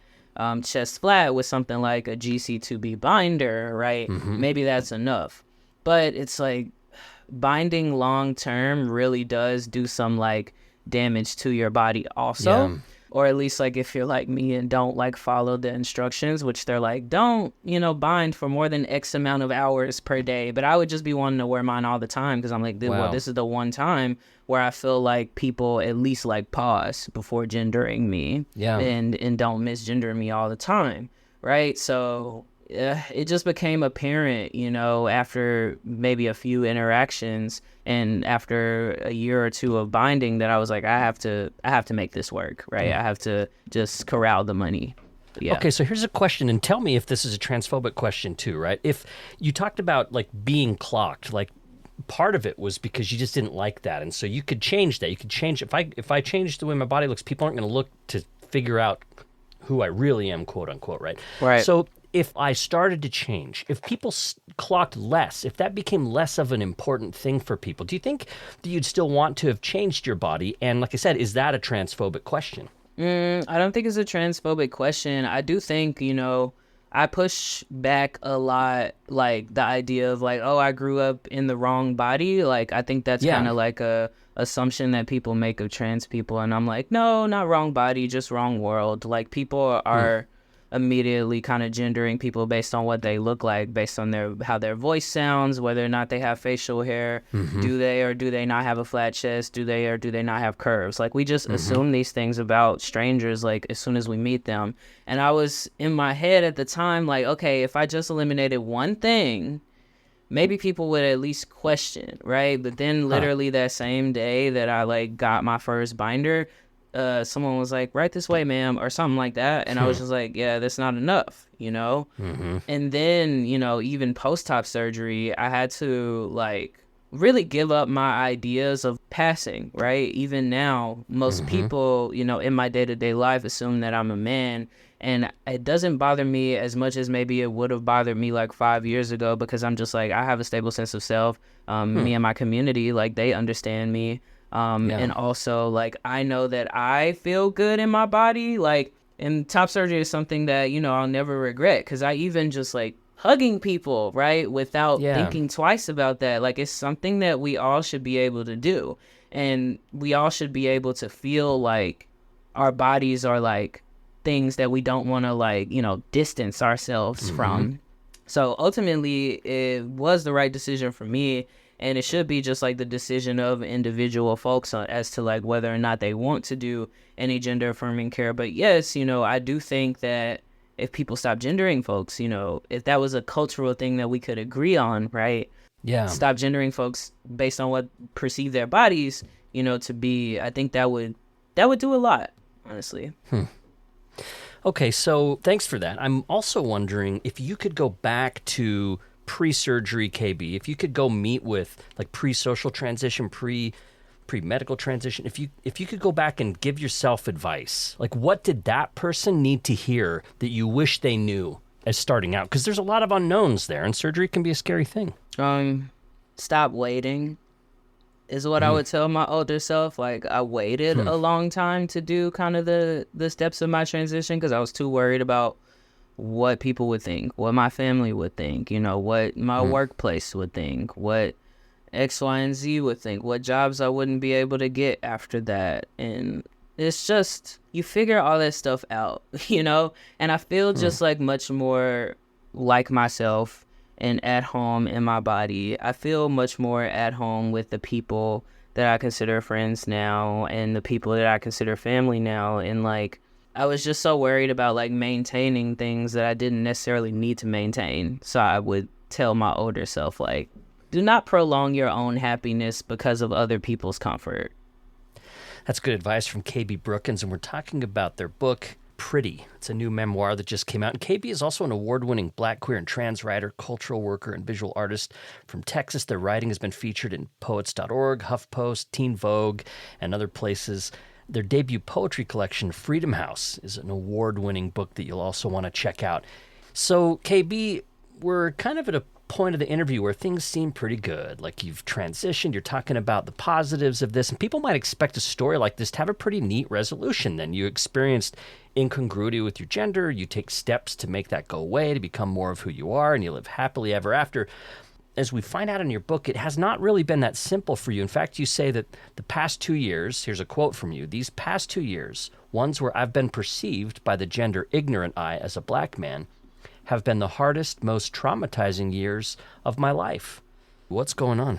[SPEAKER 2] chest flat with something like a GC2B binder, right? Maybe that's enough. But it's like binding long term really does do some like damage to your body also.
[SPEAKER 1] Yeah.
[SPEAKER 2] Or at least like if you're like me and don't like follow the instructions, which they're like, don't, bind for more than X amount of hours per day. But I would just be wanting to wear mine all the time because I'm like, well, this is the one time where I feel like people at least like pause before gendering me and don't misgender me all the time. Right. So it just became apparent, after maybe a few interactions and after a year or two of binding that I was like, I have to make this work, right? I have to just corral the money. Yeah.
[SPEAKER 1] Okay, so here's a question, and tell me if this is a transphobic question too, right? If you talked about like being clocked, like part of it was because you just didn't like that, and so you could change that. You could change if I change the way my body looks, people aren't going to look to figure out who I really am, quote unquote, right?
[SPEAKER 2] Right.
[SPEAKER 1] So if I started to change, if people clocked less, if that became less of an important thing for people, do you think that you'd still want to have changed your body? And like I said, is that a transphobic question?
[SPEAKER 2] I don't think it's a transphobic question. I do think, I push back a lot, like the idea of like, oh, I grew up in the wrong body. Like, I think that's kind of like a assumption that people make of trans people. And I'm like, no, not wrong body, just wrong world. Like people are immediately kind of gendering people based on what they look like, based on how their voice sounds, whether or not they have facial hair, do they or do they not have a flat chest, do they or do they not have curves. Like we just assume these things about strangers like as soon as we meet them. And I was in my head at the time like, okay, if I just eliminated one thing, maybe people would at least question, right? But then literally that same day that I like got my first binder, someone was like, right this way, ma'am, or something like that. And I was just like, yeah, that's not enough, And then, even post-op surgery, I had to like really give up my ideas of passing, right? Even now, most people, in my day-to-day life assume that I'm a man. And it doesn't bother me as much as maybe it would have bothered me like 5 years ago because I'm just like, I have a stable sense of self. Me and my community, like they understand me. And also like I know that I feel good in my body, like, and top surgery is something that I'll never regret because I even just like hugging people right without thinking twice about that, like it's something that we all should be able to do, and we all should be able to feel like our bodies are like things that we don't want to like distance ourselves from. So ultimately it was the right decision for me. And it should be just like the decision of individual folks as to like whether or not they want to do any gender affirming care. But yes, I do think that if people stop gendering folks, if that was a cultural thing that we could agree on, right?
[SPEAKER 1] Yeah.
[SPEAKER 2] Stop gendering folks based on what perceive their bodies, to be, I think that would do a lot, honestly.
[SPEAKER 1] Okay, so thanks for that. I'm also wondering if you could go back to pre-surgery KB, if you could go meet with like pre-social transition, pre-medical transition, if you could go back and give yourself advice, like what did that person need to hear that you wish they knew as starting out? Because there's a lot of unknowns there, and surgery can be a scary thing.
[SPEAKER 2] Stop waiting is what I would tell my older self. Like, I waited a long time to do kind of the steps of my transition because I was too worried about what people would think, what my family would think, what my workplace would think, what X, Y, and Z would think, what jobs I wouldn't be able to get after that. And it's just, you figure all that stuff out, and I feel just like much more like myself and at home in my body. I feel much more at home with the people that I consider friends now and the people that I consider family now. And like, I was just so worried about like maintaining things that I didn't necessarily need to maintain. So I would tell my older self, like, do not prolong your own happiness because of other people's comfort.
[SPEAKER 1] That's good advice from KB Brookins, and we're talking about their book, Pretty. It's a new memoir that just came out. And KB is also an award-winning Black, queer, and trans writer, cultural worker, and visual artist from Texas. Their writing has been featured in Poets.org, HuffPost, Teen Vogue, and other places. Their debut poetry collection, Freedom House, is an award-winning book that you'll also want to check out. So, KB, we're kind of at a point of the interview where things seem pretty good. Like, you've transitioned, you're talking about the positives of this, and people might expect a story like this to have a pretty neat resolution. Then you experienced incongruity with your gender, you take steps to make that go away, to become more of who you are, and you live happily ever after. As we find out in your book, it has not really been that simple for you. In fact, you say that the past 2 years, here's a quote from you, these past 2 years, ones where I've been perceived by the gender ignorant eye as a black man, have been the hardest, most traumatizing years of my life. What's going on?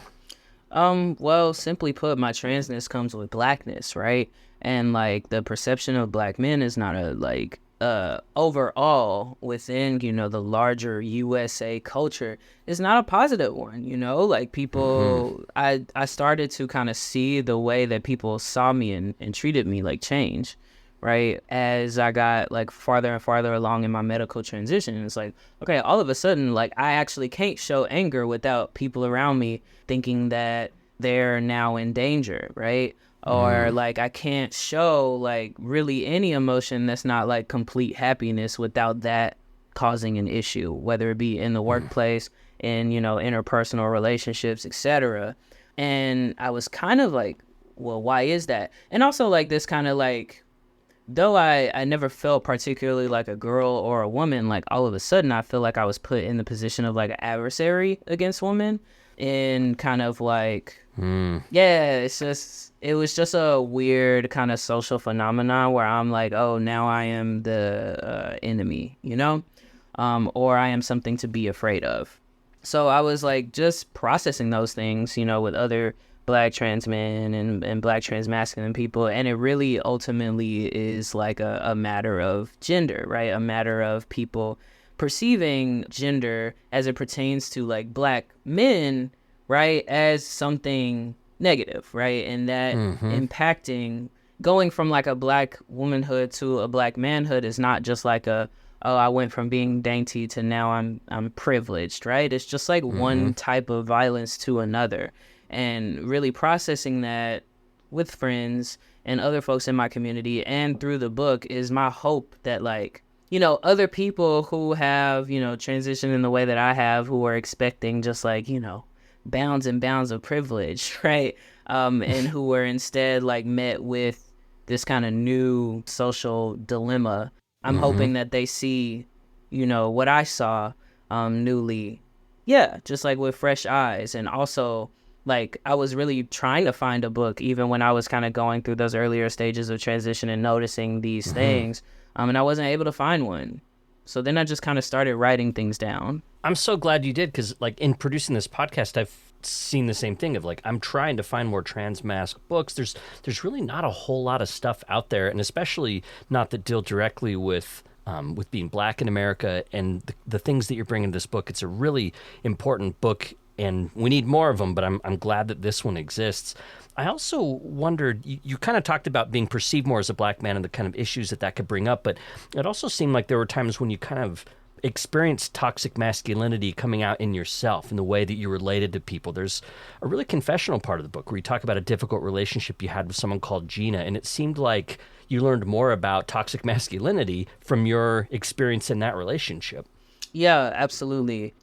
[SPEAKER 2] Well, simply put, my transness comes with blackness, right? And like the perception of black men is not overall within, the larger USA culture is not a positive one, like people, I started to kind of see the way that people saw me and treated me like change, right? As I got like farther and farther along in my medical transition, it's like, okay, all of a sudden, like I actually can't show anger without people around me thinking that they're now in danger, right? Or like I can't show like really any emotion that's not like complete happiness without that causing an issue, whether it be in the workplace, in interpersonal relationships, etc. And I was kind of like, well, why is that? And also like this kind of like, though I never felt particularly like a girl or a woman, like all of a sudden I feel like I was put in the position of like an adversary against women. And kind of like, it was just a weird kind of social phenomenon where I'm like, oh, now I am the enemy, or I am something to be afraid of. So I was like just processing those things, with other black trans men and black trans masculine people. And it really ultimately is like a matter of gender, right? A matter of people perceiving gender as it pertains to like black men, right, as something negative, right? And that impacting, going from like a black womanhood to a black manhood is not just like I went from being dainty to now I'm privileged, right? It's just like one type of violence to another. And really processing that with friends and other folks in my community and through the book is my hope that like, other people who have, transitioned in the way that I have, who are expecting just like, bounds and bounds of privilege, right? And who were instead like met with this kind of new social dilemma. I'm hoping that they see, what I saw newly. Yeah, just like with fresh eyes. And also, like, I was really trying to find a book even when I was kind of going through those earlier stages of transition and noticing these things. And I wasn't able to find one. So then I just kind of started writing things down. I'm
[SPEAKER 1] so glad you did, because like in producing this podcast, I've seen the same thing of like, I'm trying to find more trans mask books. There's really not a whole lot of stuff out there, and especially not that deal directly with being black in America and the things that you're bringing to this book. It's a really important book, and we need more of them, but I'm glad that this one exists. I also wondered, you kind of talked about being perceived more as a black man and the kind of issues that could bring up, but it also seemed like there were times when you kind of experienced toxic masculinity coming out in yourself, in the way that you related to people. There's a really confessional part of the book where you talk about a difficult relationship you had with someone called Gina, and it seemed like you learned more about toxic masculinity from your experience in that relationship.
[SPEAKER 2] Yeah, absolutely.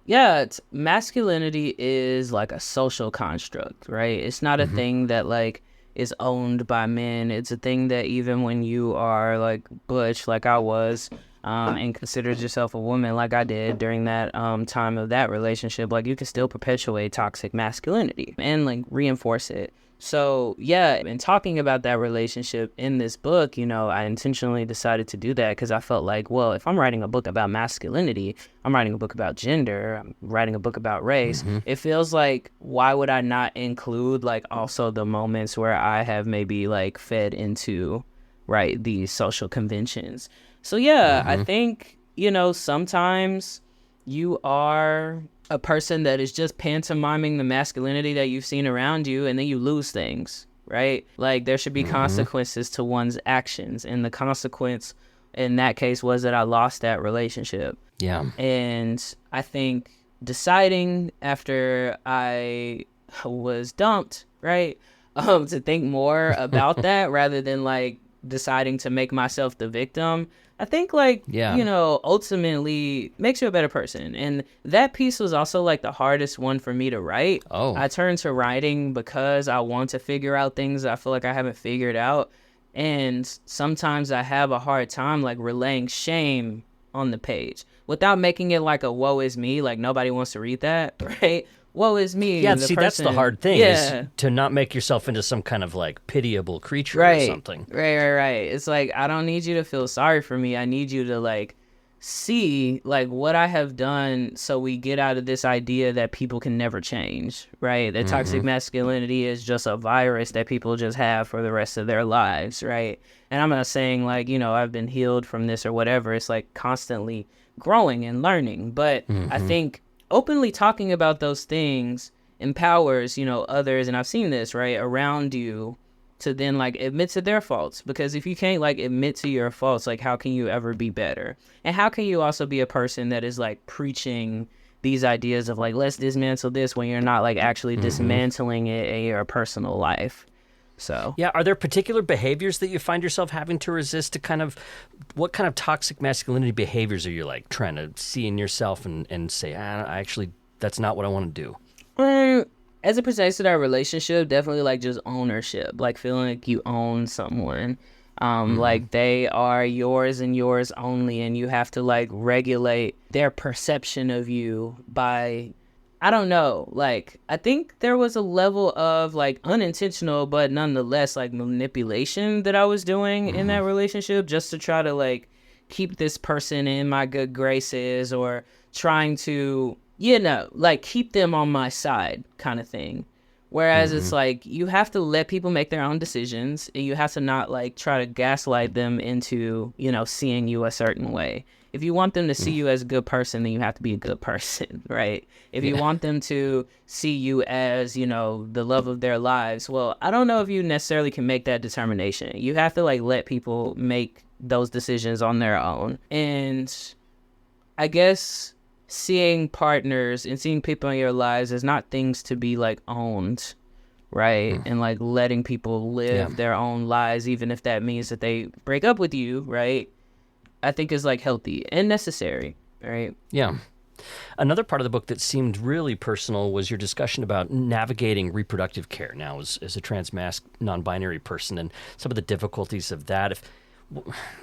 [SPEAKER 2] Yeah, masculinity is like a social construct, right? It's not a thing that like is owned by men. It's a thing that even when you are like butch, like I was, and considers yourself a woman, like I did during that time of that relationship, like you can still perpetuate toxic masculinity and like reinforce it. So yeah, in talking about that relationship in this book, you know, I intentionally decided to do that because I felt like, well, if I'm writing a book about masculinity, I'm writing a book about gender, I'm writing a book about race, it feels like, why would I not include like also the moments where I have maybe like fed into, right, these social conventions. So yeah, I think, you know, sometimes you are a person that is just pantomiming the masculinity that you've seen around you, and then you lose things, right? Like there should be consequences to one's actions, and the consequence in that case was that I lost that relationship.
[SPEAKER 1] Yeah.
[SPEAKER 2] And I think deciding after I was dumped, right, to think more about that rather than like deciding to make myself the victim, I think like, you know, ultimately makes you a better person. And that piece was also like the hardest one for me to write. I turned to writing because I want to figure out things I feel like I haven't figured out. And sometimes I have a hard time like relaying shame on the page without making it like a woe is me, like nobody wants to read that, right? Woe is me.
[SPEAKER 1] Yeah, see, that's the hard thing, is to not make yourself into some kind of like pitiable creature or something.
[SPEAKER 2] Right. It's like, I don't need you to feel sorry for me. I need you to like see like what I have done, so we get out of this idea that people can never change, right? That toxic masculinity is just a virus that people just have for the rest of their lives, right? And I'm not saying like, you know, I've been healed from this or whatever. It's like constantly growing and learning. But I think openly talking about those things empowers, you know, others, and I've seen this, right, around you, to then like admit to their faults. Because if you can't like admit to your faults, like how can you ever be better? And how can you also be a person that is like preaching these ideas of like, let's dismantle this, when you're not like actually dismantling it in your personal life? So
[SPEAKER 1] yeah, are there particular behaviors that you find yourself having to resist? To kind of, what kind of toxic masculinity behaviors are you like trying to see in yourself and say, I actually, that's not what I want to do?
[SPEAKER 2] As it pertains to that relationship, definitely like just ownership, like feeling like you own someone, like they are yours and yours only, and you have to like regulate their perception of you by, I don't know, like, I think there was a level of, like, unintentional, but nonetheless, like, manipulation that I was doing in that relationship, just to try to, like, keep this person in my good graces, or trying to, you know, like, keep them on my side kind of thing. Whereas it's like, you have to let people make their own decisions, and you have to not, like, try to gaslight them into, you know, seeing you a certain way. If you want them to see you as a good person, then you have to be a good person, right? If you want them to see you as, you know, the love of their lives, well, I don't know if you necessarily can make that determination. You have to, like, let people make those decisions on their own. And I guess seeing partners and seeing people in your lives is not things to be, like, owned, right? And, like, letting people live their own lives, even if that means that they break up with you, right? I think is like healthy and necessary, right?
[SPEAKER 1] Yeah. Another part of the book that seemed really personal was your discussion about navigating reproductive care now as a trans-masc, non-binary person, and some of the difficulties of that.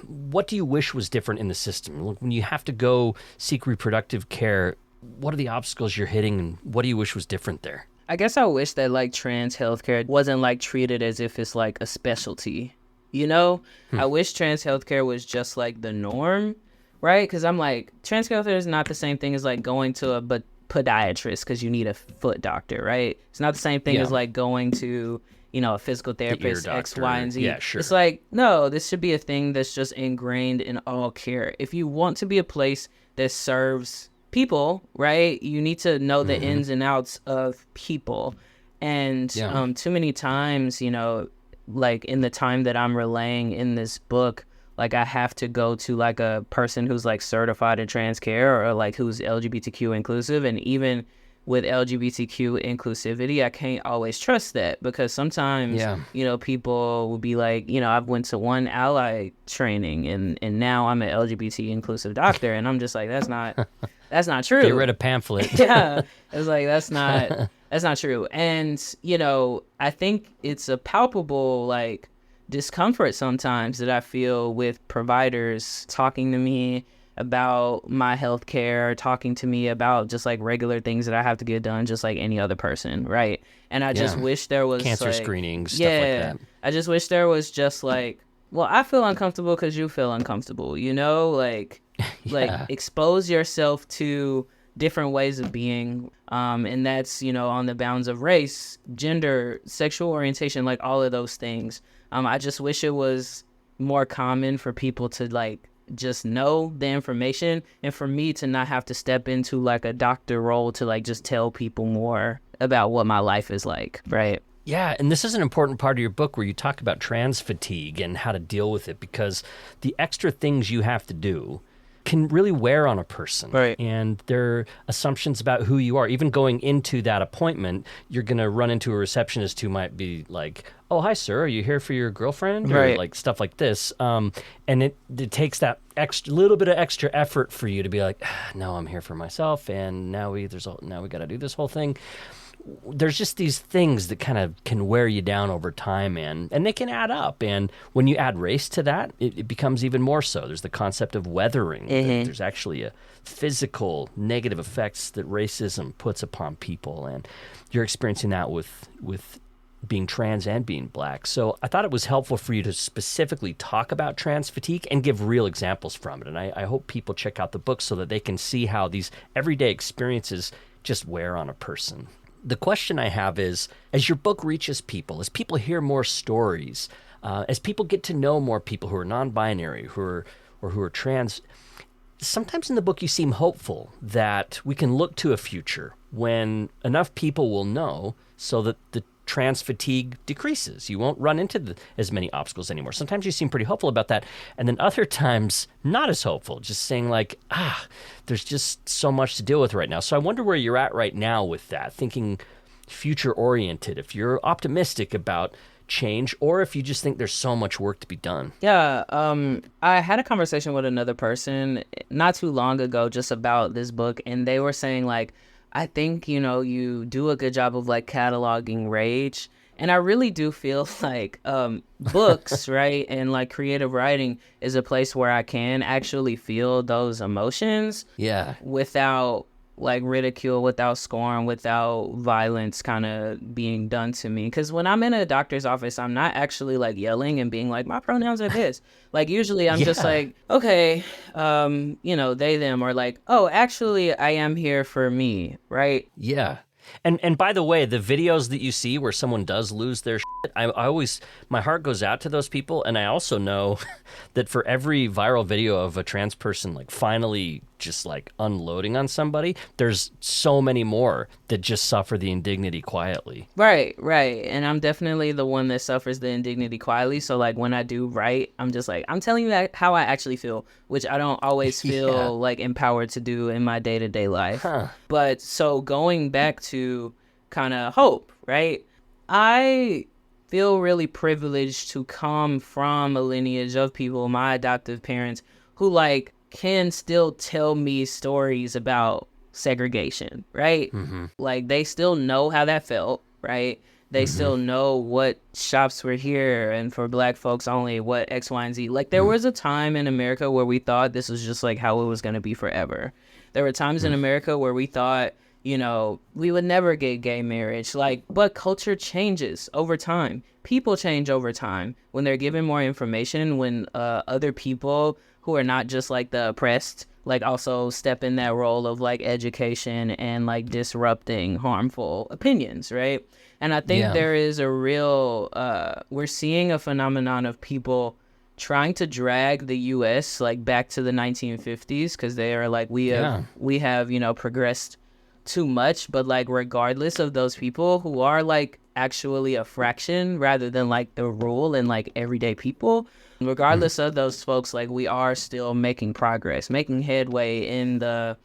[SPEAKER 1] What do you wish was different in the system? When you have to go seek reproductive care, what are the obstacles you're hitting, and what do you wish was different there?
[SPEAKER 2] I guess I wish that like trans healthcare wasn't like treated as if it's like a specialty. You know, I wish trans healthcare was just like the norm, right? Because I'm like, trans healthcare is not the same thing as like going to a podiatrist because you need a foot doctor, right? It's not the same thing as like going to, you know, a physical therapist, X, Y, and Z.
[SPEAKER 1] Yeah, sure.
[SPEAKER 2] It's like, no, this should be a thing that's just ingrained in all care. If you want to be a place that serves people, right, you need to know the ins and outs of people. And too many times, you know, like in the time that I'm relaying in this book, like I have to go to like a person who's like certified in trans care or like who's LGBTQ inclusive. And even with LGBTQ inclusivity, I can't always trust that, because sometimes,
[SPEAKER 1] Yeah.
[SPEAKER 2] you know, people will be like, you know, I've went to one ally training and now I'm an LGBT inclusive doctor. And I'm just like, that's not true.
[SPEAKER 1] Get rid of pamphlet.
[SPEAKER 2] Yeah. It's like, that's not true. And, you know, I think it's a palpable like discomfort sometimes that I feel with providers talking to me about my health care, talking to me about just like regular things that I have to get done, just like any other person, right? And I just wish there was
[SPEAKER 1] cancer
[SPEAKER 2] like,
[SPEAKER 1] screenings, stuff like that.
[SPEAKER 2] I just wish there was just like, well, I feel uncomfortable because you feel uncomfortable, you know, like like expose yourself to different ways of being, and that's, you know, on the bounds of race, gender, sexual orientation, like all of those things. I just wish it was more common for people to like just know the information, and for me to not have to step into like a doctor role to like just tell people more about what my life is like, right?
[SPEAKER 1] Yeah, and this is an important part of your book where you talk about trans fatigue and how to deal with it, because the extra things you have to do can really wear on a person.
[SPEAKER 2] Right.
[SPEAKER 1] And there are assumptions about who you are. Even going into that appointment, you're going to run into a receptionist who might be like, oh, hi, sir, are you here for your girlfriend? Or
[SPEAKER 2] Right.
[SPEAKER 1] like stuff like this. And it takes that little bit of extra effort for you to be like, no, I'm here for myself. And now we got to do this whole thing. There's just these things that kind of can wear you down over time, and they can add up. And when you add race to that, it becomes even more so. There's the concept of weathering. There's actually a physical negative effects that racism puts upon people, and you're experiencing that with being trans and being black. So I thought it was helpful for you to specifically talk about trans fatigue and give real examples from it. And I hope people check out the book so that they can see how these everyday experiences just wear on a person. The question I have is, as your book reaches people, as people hear more stories, as people get to know more people who are non-binary, who are trans, sometimes in the book you seem hopeful that we can look to a future when enough people will know so that the trans fatigue decreases. You won't run into as many obstacles anymore. Sometimes you seem pretty hopeful about that. And then other times, not as hopeful, just saying like, there's just so much to deal with right now. So I wonder where you're at right now with that, thinking future oriented, if you're optimistic about change or if you just think there's so much work to be done.
[SPEAKER 2] Yeah, I had a conversation with another person not too long ago just about this book, and they were saying like, I think, you know, you do a good job of like cataloging rage. And I really do feel like books, right, and like creative writing is a place where I can actually feel those emotions.
[SPEAKER 1] Yeah.
[SPEAKER 2] Without like ridicule, without scorn, without violence kind of being done to me. Because when I'm in a doctor's office, I'm not actually like yelling and being like, my pronouns are this. Like usually I'm just like, okay, you know, they, them, or like, oh, actually I am here for me, right?
[SPEAKER 1] Yeah. And by the way, the videos that you see where someone does lose their shit, I always, my heart goes out to those people. And I also know that for every viral video of a trans person like finally just like unloading on somebody, there's so many more that just suffer the indignity quietly.
[SPEAKER 2] Right. And I'm definitely the one that suffers the indignity quietly. So like when I do write, I'm just like, I'm telling you that how I actually feel, which I don't always feel like empowered to do in my day-to-day life. But so going back to kind of hope, right? I feel really privileged to come from a lineage of people, my adoptive parents, who like can still tell me stories about segregation, right? Mm-hmm. Like they still know how that felt, right? They still know what shops were here and for black folks only, what X, Y, and Z. Like there was a time in America where we thought this was just like how it was going to be forever. There were times in America where we thought, you know, we would never get gay marriage. Like, but culture changes over time. People change over time when they're given more information, when other people who are not just like the oppressed, like also step in that role of like education and like disrupting harmful opinions, right? And I think there is a real, we're seeing a phenomenon of people trying to drag the U.S. like back to the 1950s because they are like, we have, you know, progressed too much, but like regardless of those people who are like actually a fraction rather than like the rule and like everyday people, regardless of those folks, like we are still making progress, making headway in the,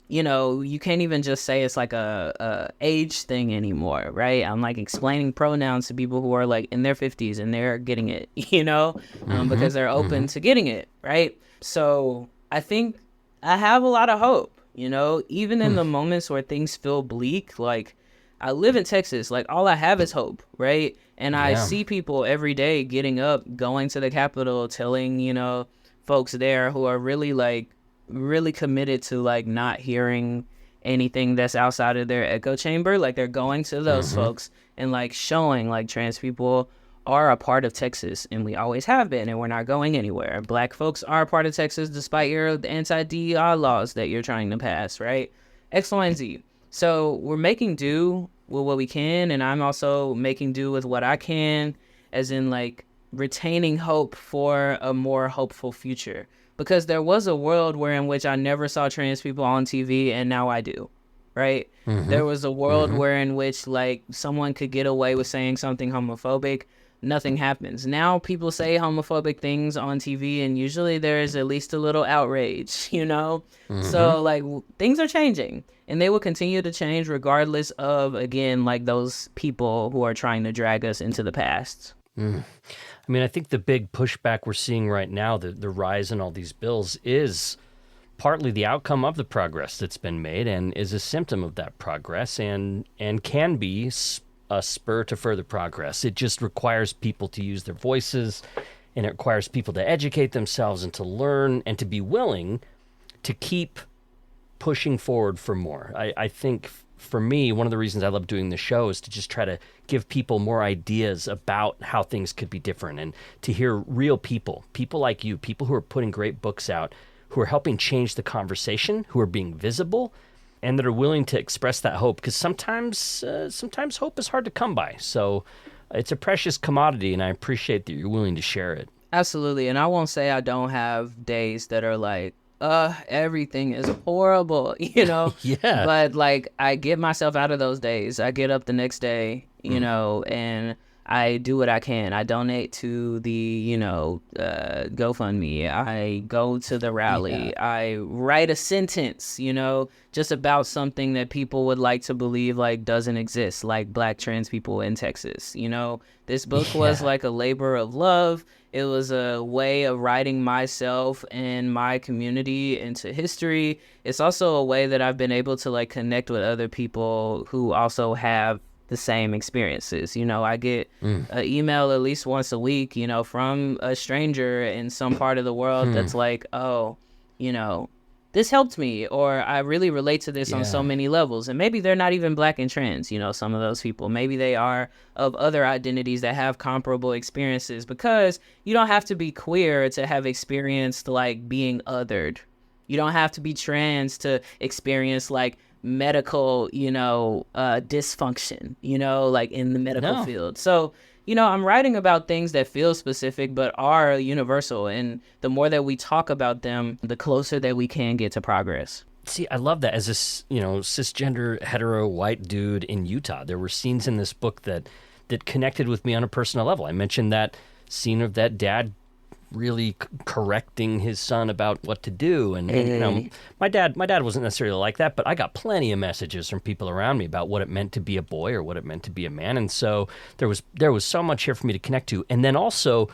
[SPEAKER 2] you know, you can't even just say it's like a age thing anymore, right? I'm like explaining pronouns to people who are like in their 50s and they're getting it, you know, because they're open to getting it, right? So I think I have a lot of hope, you know, even in the moments where things feel bleak. Like, I live in Texas, like all I have is hope, right? And I see people every day getting up, going to the Capitol, telling, you know, folks there who are really like really committed to like not hearing anything that's outside of their echo chamber. Like, they're going to those folks and like showing like trans people are a part of Texas, and we always have been, and we're not going anywhere. Black folks are a part of Texas despite your anti-DEI laws that you're trying to pass, right? X, Y, and Z. So we're making do with what we can, and I'm also making do with what I can, as in like retaining hope for a more hopeful future. Because there was a world where in which I never saw trans people on TV, and now I do, right? There was a world where in which like someone could get away with saying something homophobic, nothing happens. Now people say homophobic things on TV, and usually there's at least a little outrage, you know? So like things are changing, and they will continue to change regardless of, again, like those people who are trying to drag us into the past.
[SPEAKER 1] I mean, I think the big pushback we're seeing right now, the rise in all these bills, is partly the outcome of the progress that's been made, and is a symptom of that progress, and can be a spur to further progress. It just requires people to use their voices, and it requires people to educate themselves and to learn and to be willing to keep pushing forward for more. I think for me, one of the reasons I love doing the show is to just try to give people more ideas about how things could be different, and to hear real people like you, people who are putting great books out, who are helping change the conversation, who are being visible, and that are willing to express that hope. Because sometimes hope is hard to come by. So it's a precious commodity, and I appreciate that you're willing to share it.
[SPEAKER 2] Absolutely. And I won't say I don't have days that are like, everything is horrible, you know?
[SPEAKER 1] Yeah.
[SPEAKER 2] But like, I get myself out of those days. I get up the next day, you know, and I do what I can. I donate to the, you know, GoFundMe. I go to the rally.
[SPEAKER 1] Yeah.
[SPEAKER 2] I write a sentence, you know, just about something that people would like to believe like doesn't exist, like Black trans people in Texas. You know, this book was like a labor of love. It was a way of writing myself and my community into history. It's also a way that I've been able to like connect with other people who also have the same experiences. You know, I get an email at least once a week, you know, from a stranger in some part of the world that's like, oh, you know, this helped me, or I really relate to this on so many levels. And maybe they're not even Black and trans, you know, some of those people. Maybe they are of other identities that have comparable experiences, because you don't have to be queer to have experienced like being othered. You don't have to be trans to experience like medical, you know, dysfunction, you know, like in the medical field. So, you know, I'm writing about things that feel specific but are universal, and the more that we talk about them, the closer that we can get to progress.
[SPEAKER 1] See, I love that. As a, you know, cisgender, hetero, white dude in Utah, there were scenes in this book that connected with me on a personal level. I mentioned that scene of that dad really correcting his son about what to do, and you know, my dad wasn't necessarily like that, but I got plenty of messages from people around me about what it meant to be a boy or what it meant to be a man, and so there was so much here for me to connect to. And then also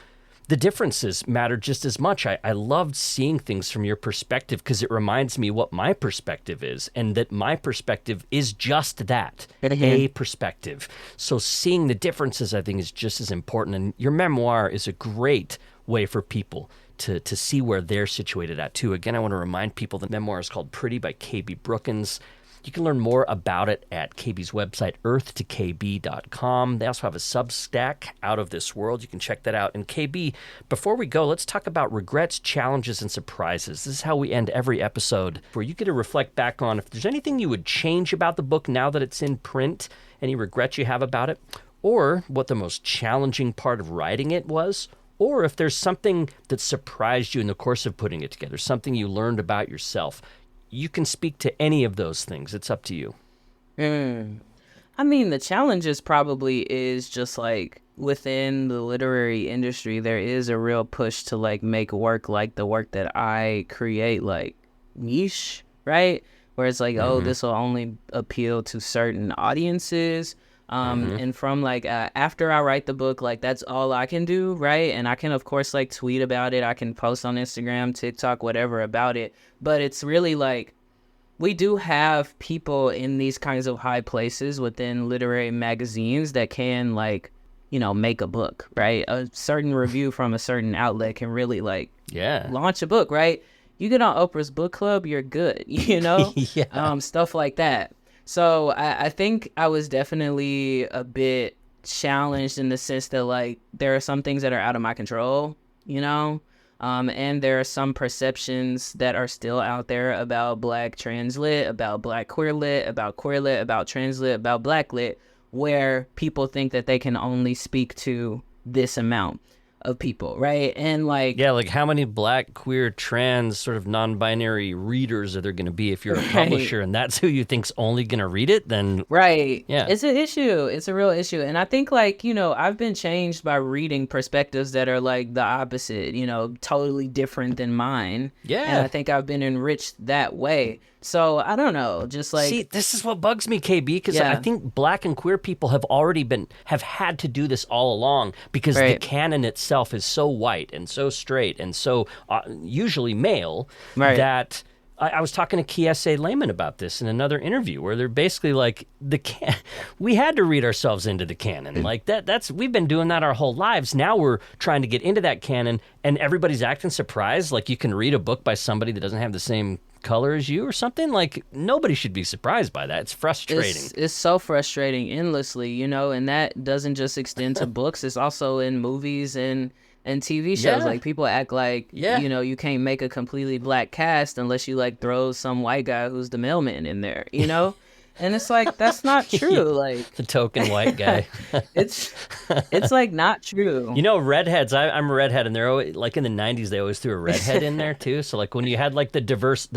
[SPEAKER 1] the differences mattered just as much. I loved seeing things from your perspective, because it reminds me what my perspective is, and that my perspective is just that, a perspective. So seeing the differences, I think, is just as important, and your memoir is a great way for people to see where they're situated at too. Again, I want to remind people the memoir is called Pretty by KB Brookins. You can learn more about it at KB's website, earthtokb.com. They also have a Substack, Out of This World. You can check that out. And KB, before we go, let's talk about regrets, challenges, and surprises. This is how we end every episode, where you get to reflect back on if there's anything you would change about the book now that it's in print, any regrets you have about it, or what the most challenging part of writing it was, or if there's something that surprised you in the course of putting it together, something you learned about yourself. you can speak to any of those things. It's up to you.
[SPEAKER 2] I mean, the challenges probably is just like within the literary industry, there is a real push to like make work like the work that I create, like niche, right? Where it's like, oh, this will only appeal to certain audiences. And from like after I write the book, like that's all I can do, right? And I can of course like tweet about it. I can post on Instagram, TikTok, whatever about it. But it's really like, we do have people in these kinds of high places within literary magazines that can like, you know, make a book, right? A certain review from a certain outlet can really like launch a book, right? You get on Oprah's book club, you're good, you know? Stuff like that. So I think I was definitely a bit challenged in the sense that like there are some things that are out of my control, you know? And there are some perceptions that are still out there about Black trans lit, about Black queer lit, about trans lit, about Black lit, where people think that they can only speak to this amount of people, right? And like,
[SPEAKER 1] yeah, like how many Black, queer, trans, sort of non-binary readers are there going to be if you're a publisher and that's who you think's only going to read it? Then it's an issue. It's a real issue. And I think like, you know, I've been changed by reading perspectives that are like the opposite, you know, totally different than mine. And I think I've been enriched that way. So I don't know, just like, see, this is what bugs me, KB, because I think Black and queer people have had to do this all along because the canon itself is so white and so straight and so usually male that I was talking to Kiese Lehman about this in another interview where they're basically like, we had to read ourselves into the canon. Like that's we've been doing that our whole lives. Now we're trying to get into that canon and everybody's acting surprised. Like you can read a book by somebody that doesn't have the same color as you or something. Like nobody should be surprised by that. It's frustrating.
[SPEAKER 2] It's so frustrating endlessly, you know, and that doesn't just extend to books. It's also in movies and TV shows. Like people act like, you know, you can't make a completely Black cast unless you like throw some white guy who's the mailman in there, you know? And it's like, that's not true. Like
[SPEAKER 1] the token white guy.
[SPEAKER 2] it's like not true.
[SPEAKER 1] You know, redheads, I'm a redhead, and they're always, like in the 90s, they always threw a redhead in there too. So like when you had like the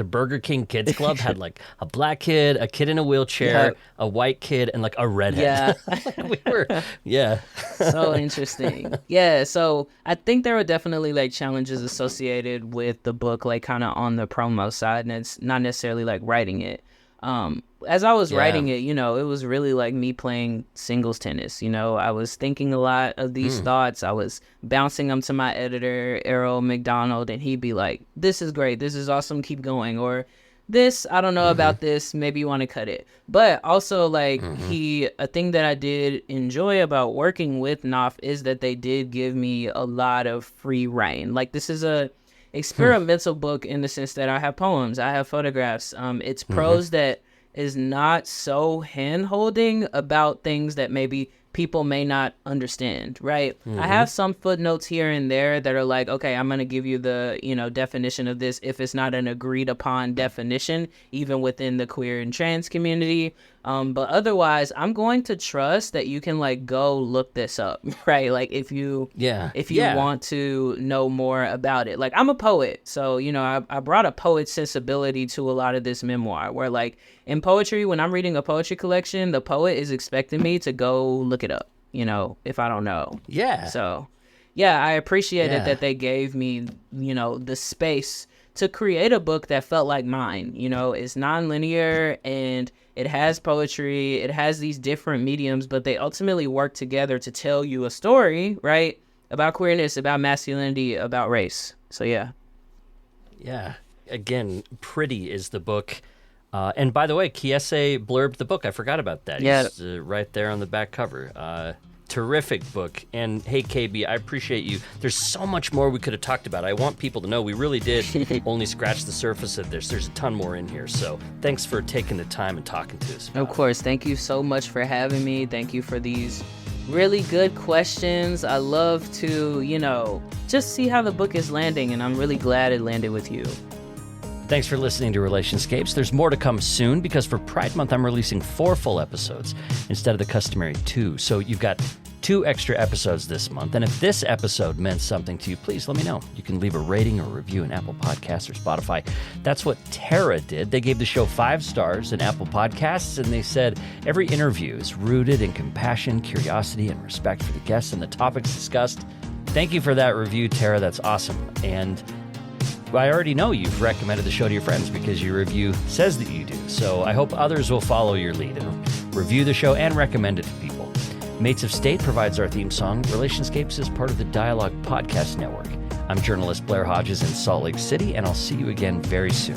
[SPEAKER 1] Burger King Kids Club had like a Black kid, a kid in a wheelchair, a white kid, and like a redhead.
[SPEAKER 2] So interesting. So I think there were definitely like challenges associated with the book, like kind of on the promo side, and it's not necessarily like writing it. As I was writing it, you know, it was really like me playing singles tennis. You know, I was thinking a lot of these thoughts. I was bouncing them to my editor, Errol McDonald, and he'd be like, this is great. This is awesome. Keep going. Or this, I don't know about this. Maybe you want to cut it. But also like a thing that I did enjoy about working with Knopf is that they did give me a lot of free reign. Like this is a experimental book in the sense that I have poems, I have photographs. It's prose that is not so hand-holding about things that maybe people may not understand, right? I have some footnotes here and there that are like, okay, I'm going to give you the, you know, definition of this if it's not an agreed upon definition, even within the queer and trans community. But otherwise, I'm going to trust that you can like go look this up, right? Like if you want to know more about it. Like I'm a poet, so you know I brought a poet's sensibility to a lot of this memoir. Where like in poetry, when I'm reading a poetry collection, the poet is expecting me to go look it up, you know, if I don't know. So I appreciated that they gave me, you know, the space to create a book that felt like mine. You know, it's non-linear and it has poetry, it has these different mediums, but they ultimately work together to tell you a story, right? About queerness, about masculinity, about race. So yeah.
[SPEAKER 1] Again, pretty is the book. And by the way, Kiese blurbed the book. I forgot about that. He's right there on the back cover. Terrific book. And hey, KB, I appreciate you. There's so much more we could have talked about. I want people to know we really did only scratch the surface of this. There's a ton more in here. So thanks for taking the time and talking to us.
[SPEAKER 2] Of course. Thank you so much for having me. Thank you for these really good questions. I love to, you know, just see how the book is landing, and I'm really glad it landed with you.
[SPEAKER 1] Thanks for listening to Relationscapes. There's more to come soon because for Pride Month, I'm releasing 4 full episodes instead of the customary 2. So you've got 2 2 extra episodes this month. And if this episode meant something to you, please let me know. You can leave a rating or review in Apple Podcasts or Spotify. That's what Tara did. They gave the show 5 stars in Apple Podcasts, and they said every interview is rooted in compassion, curiosity, and respect for the guests and the topics discussed. Thank you for that review, Tara. That's awesome. And I already know you've recommended the show to your friends because your review says that you do. So I hope others will follow your lead and review the show and recommend it to people. Mates of State provides our theme song. Relationscapes is part of the Dialogue Podcast Network. I'm journalist Blair Hodges in Salt Lake City, and I'll see you again very soon.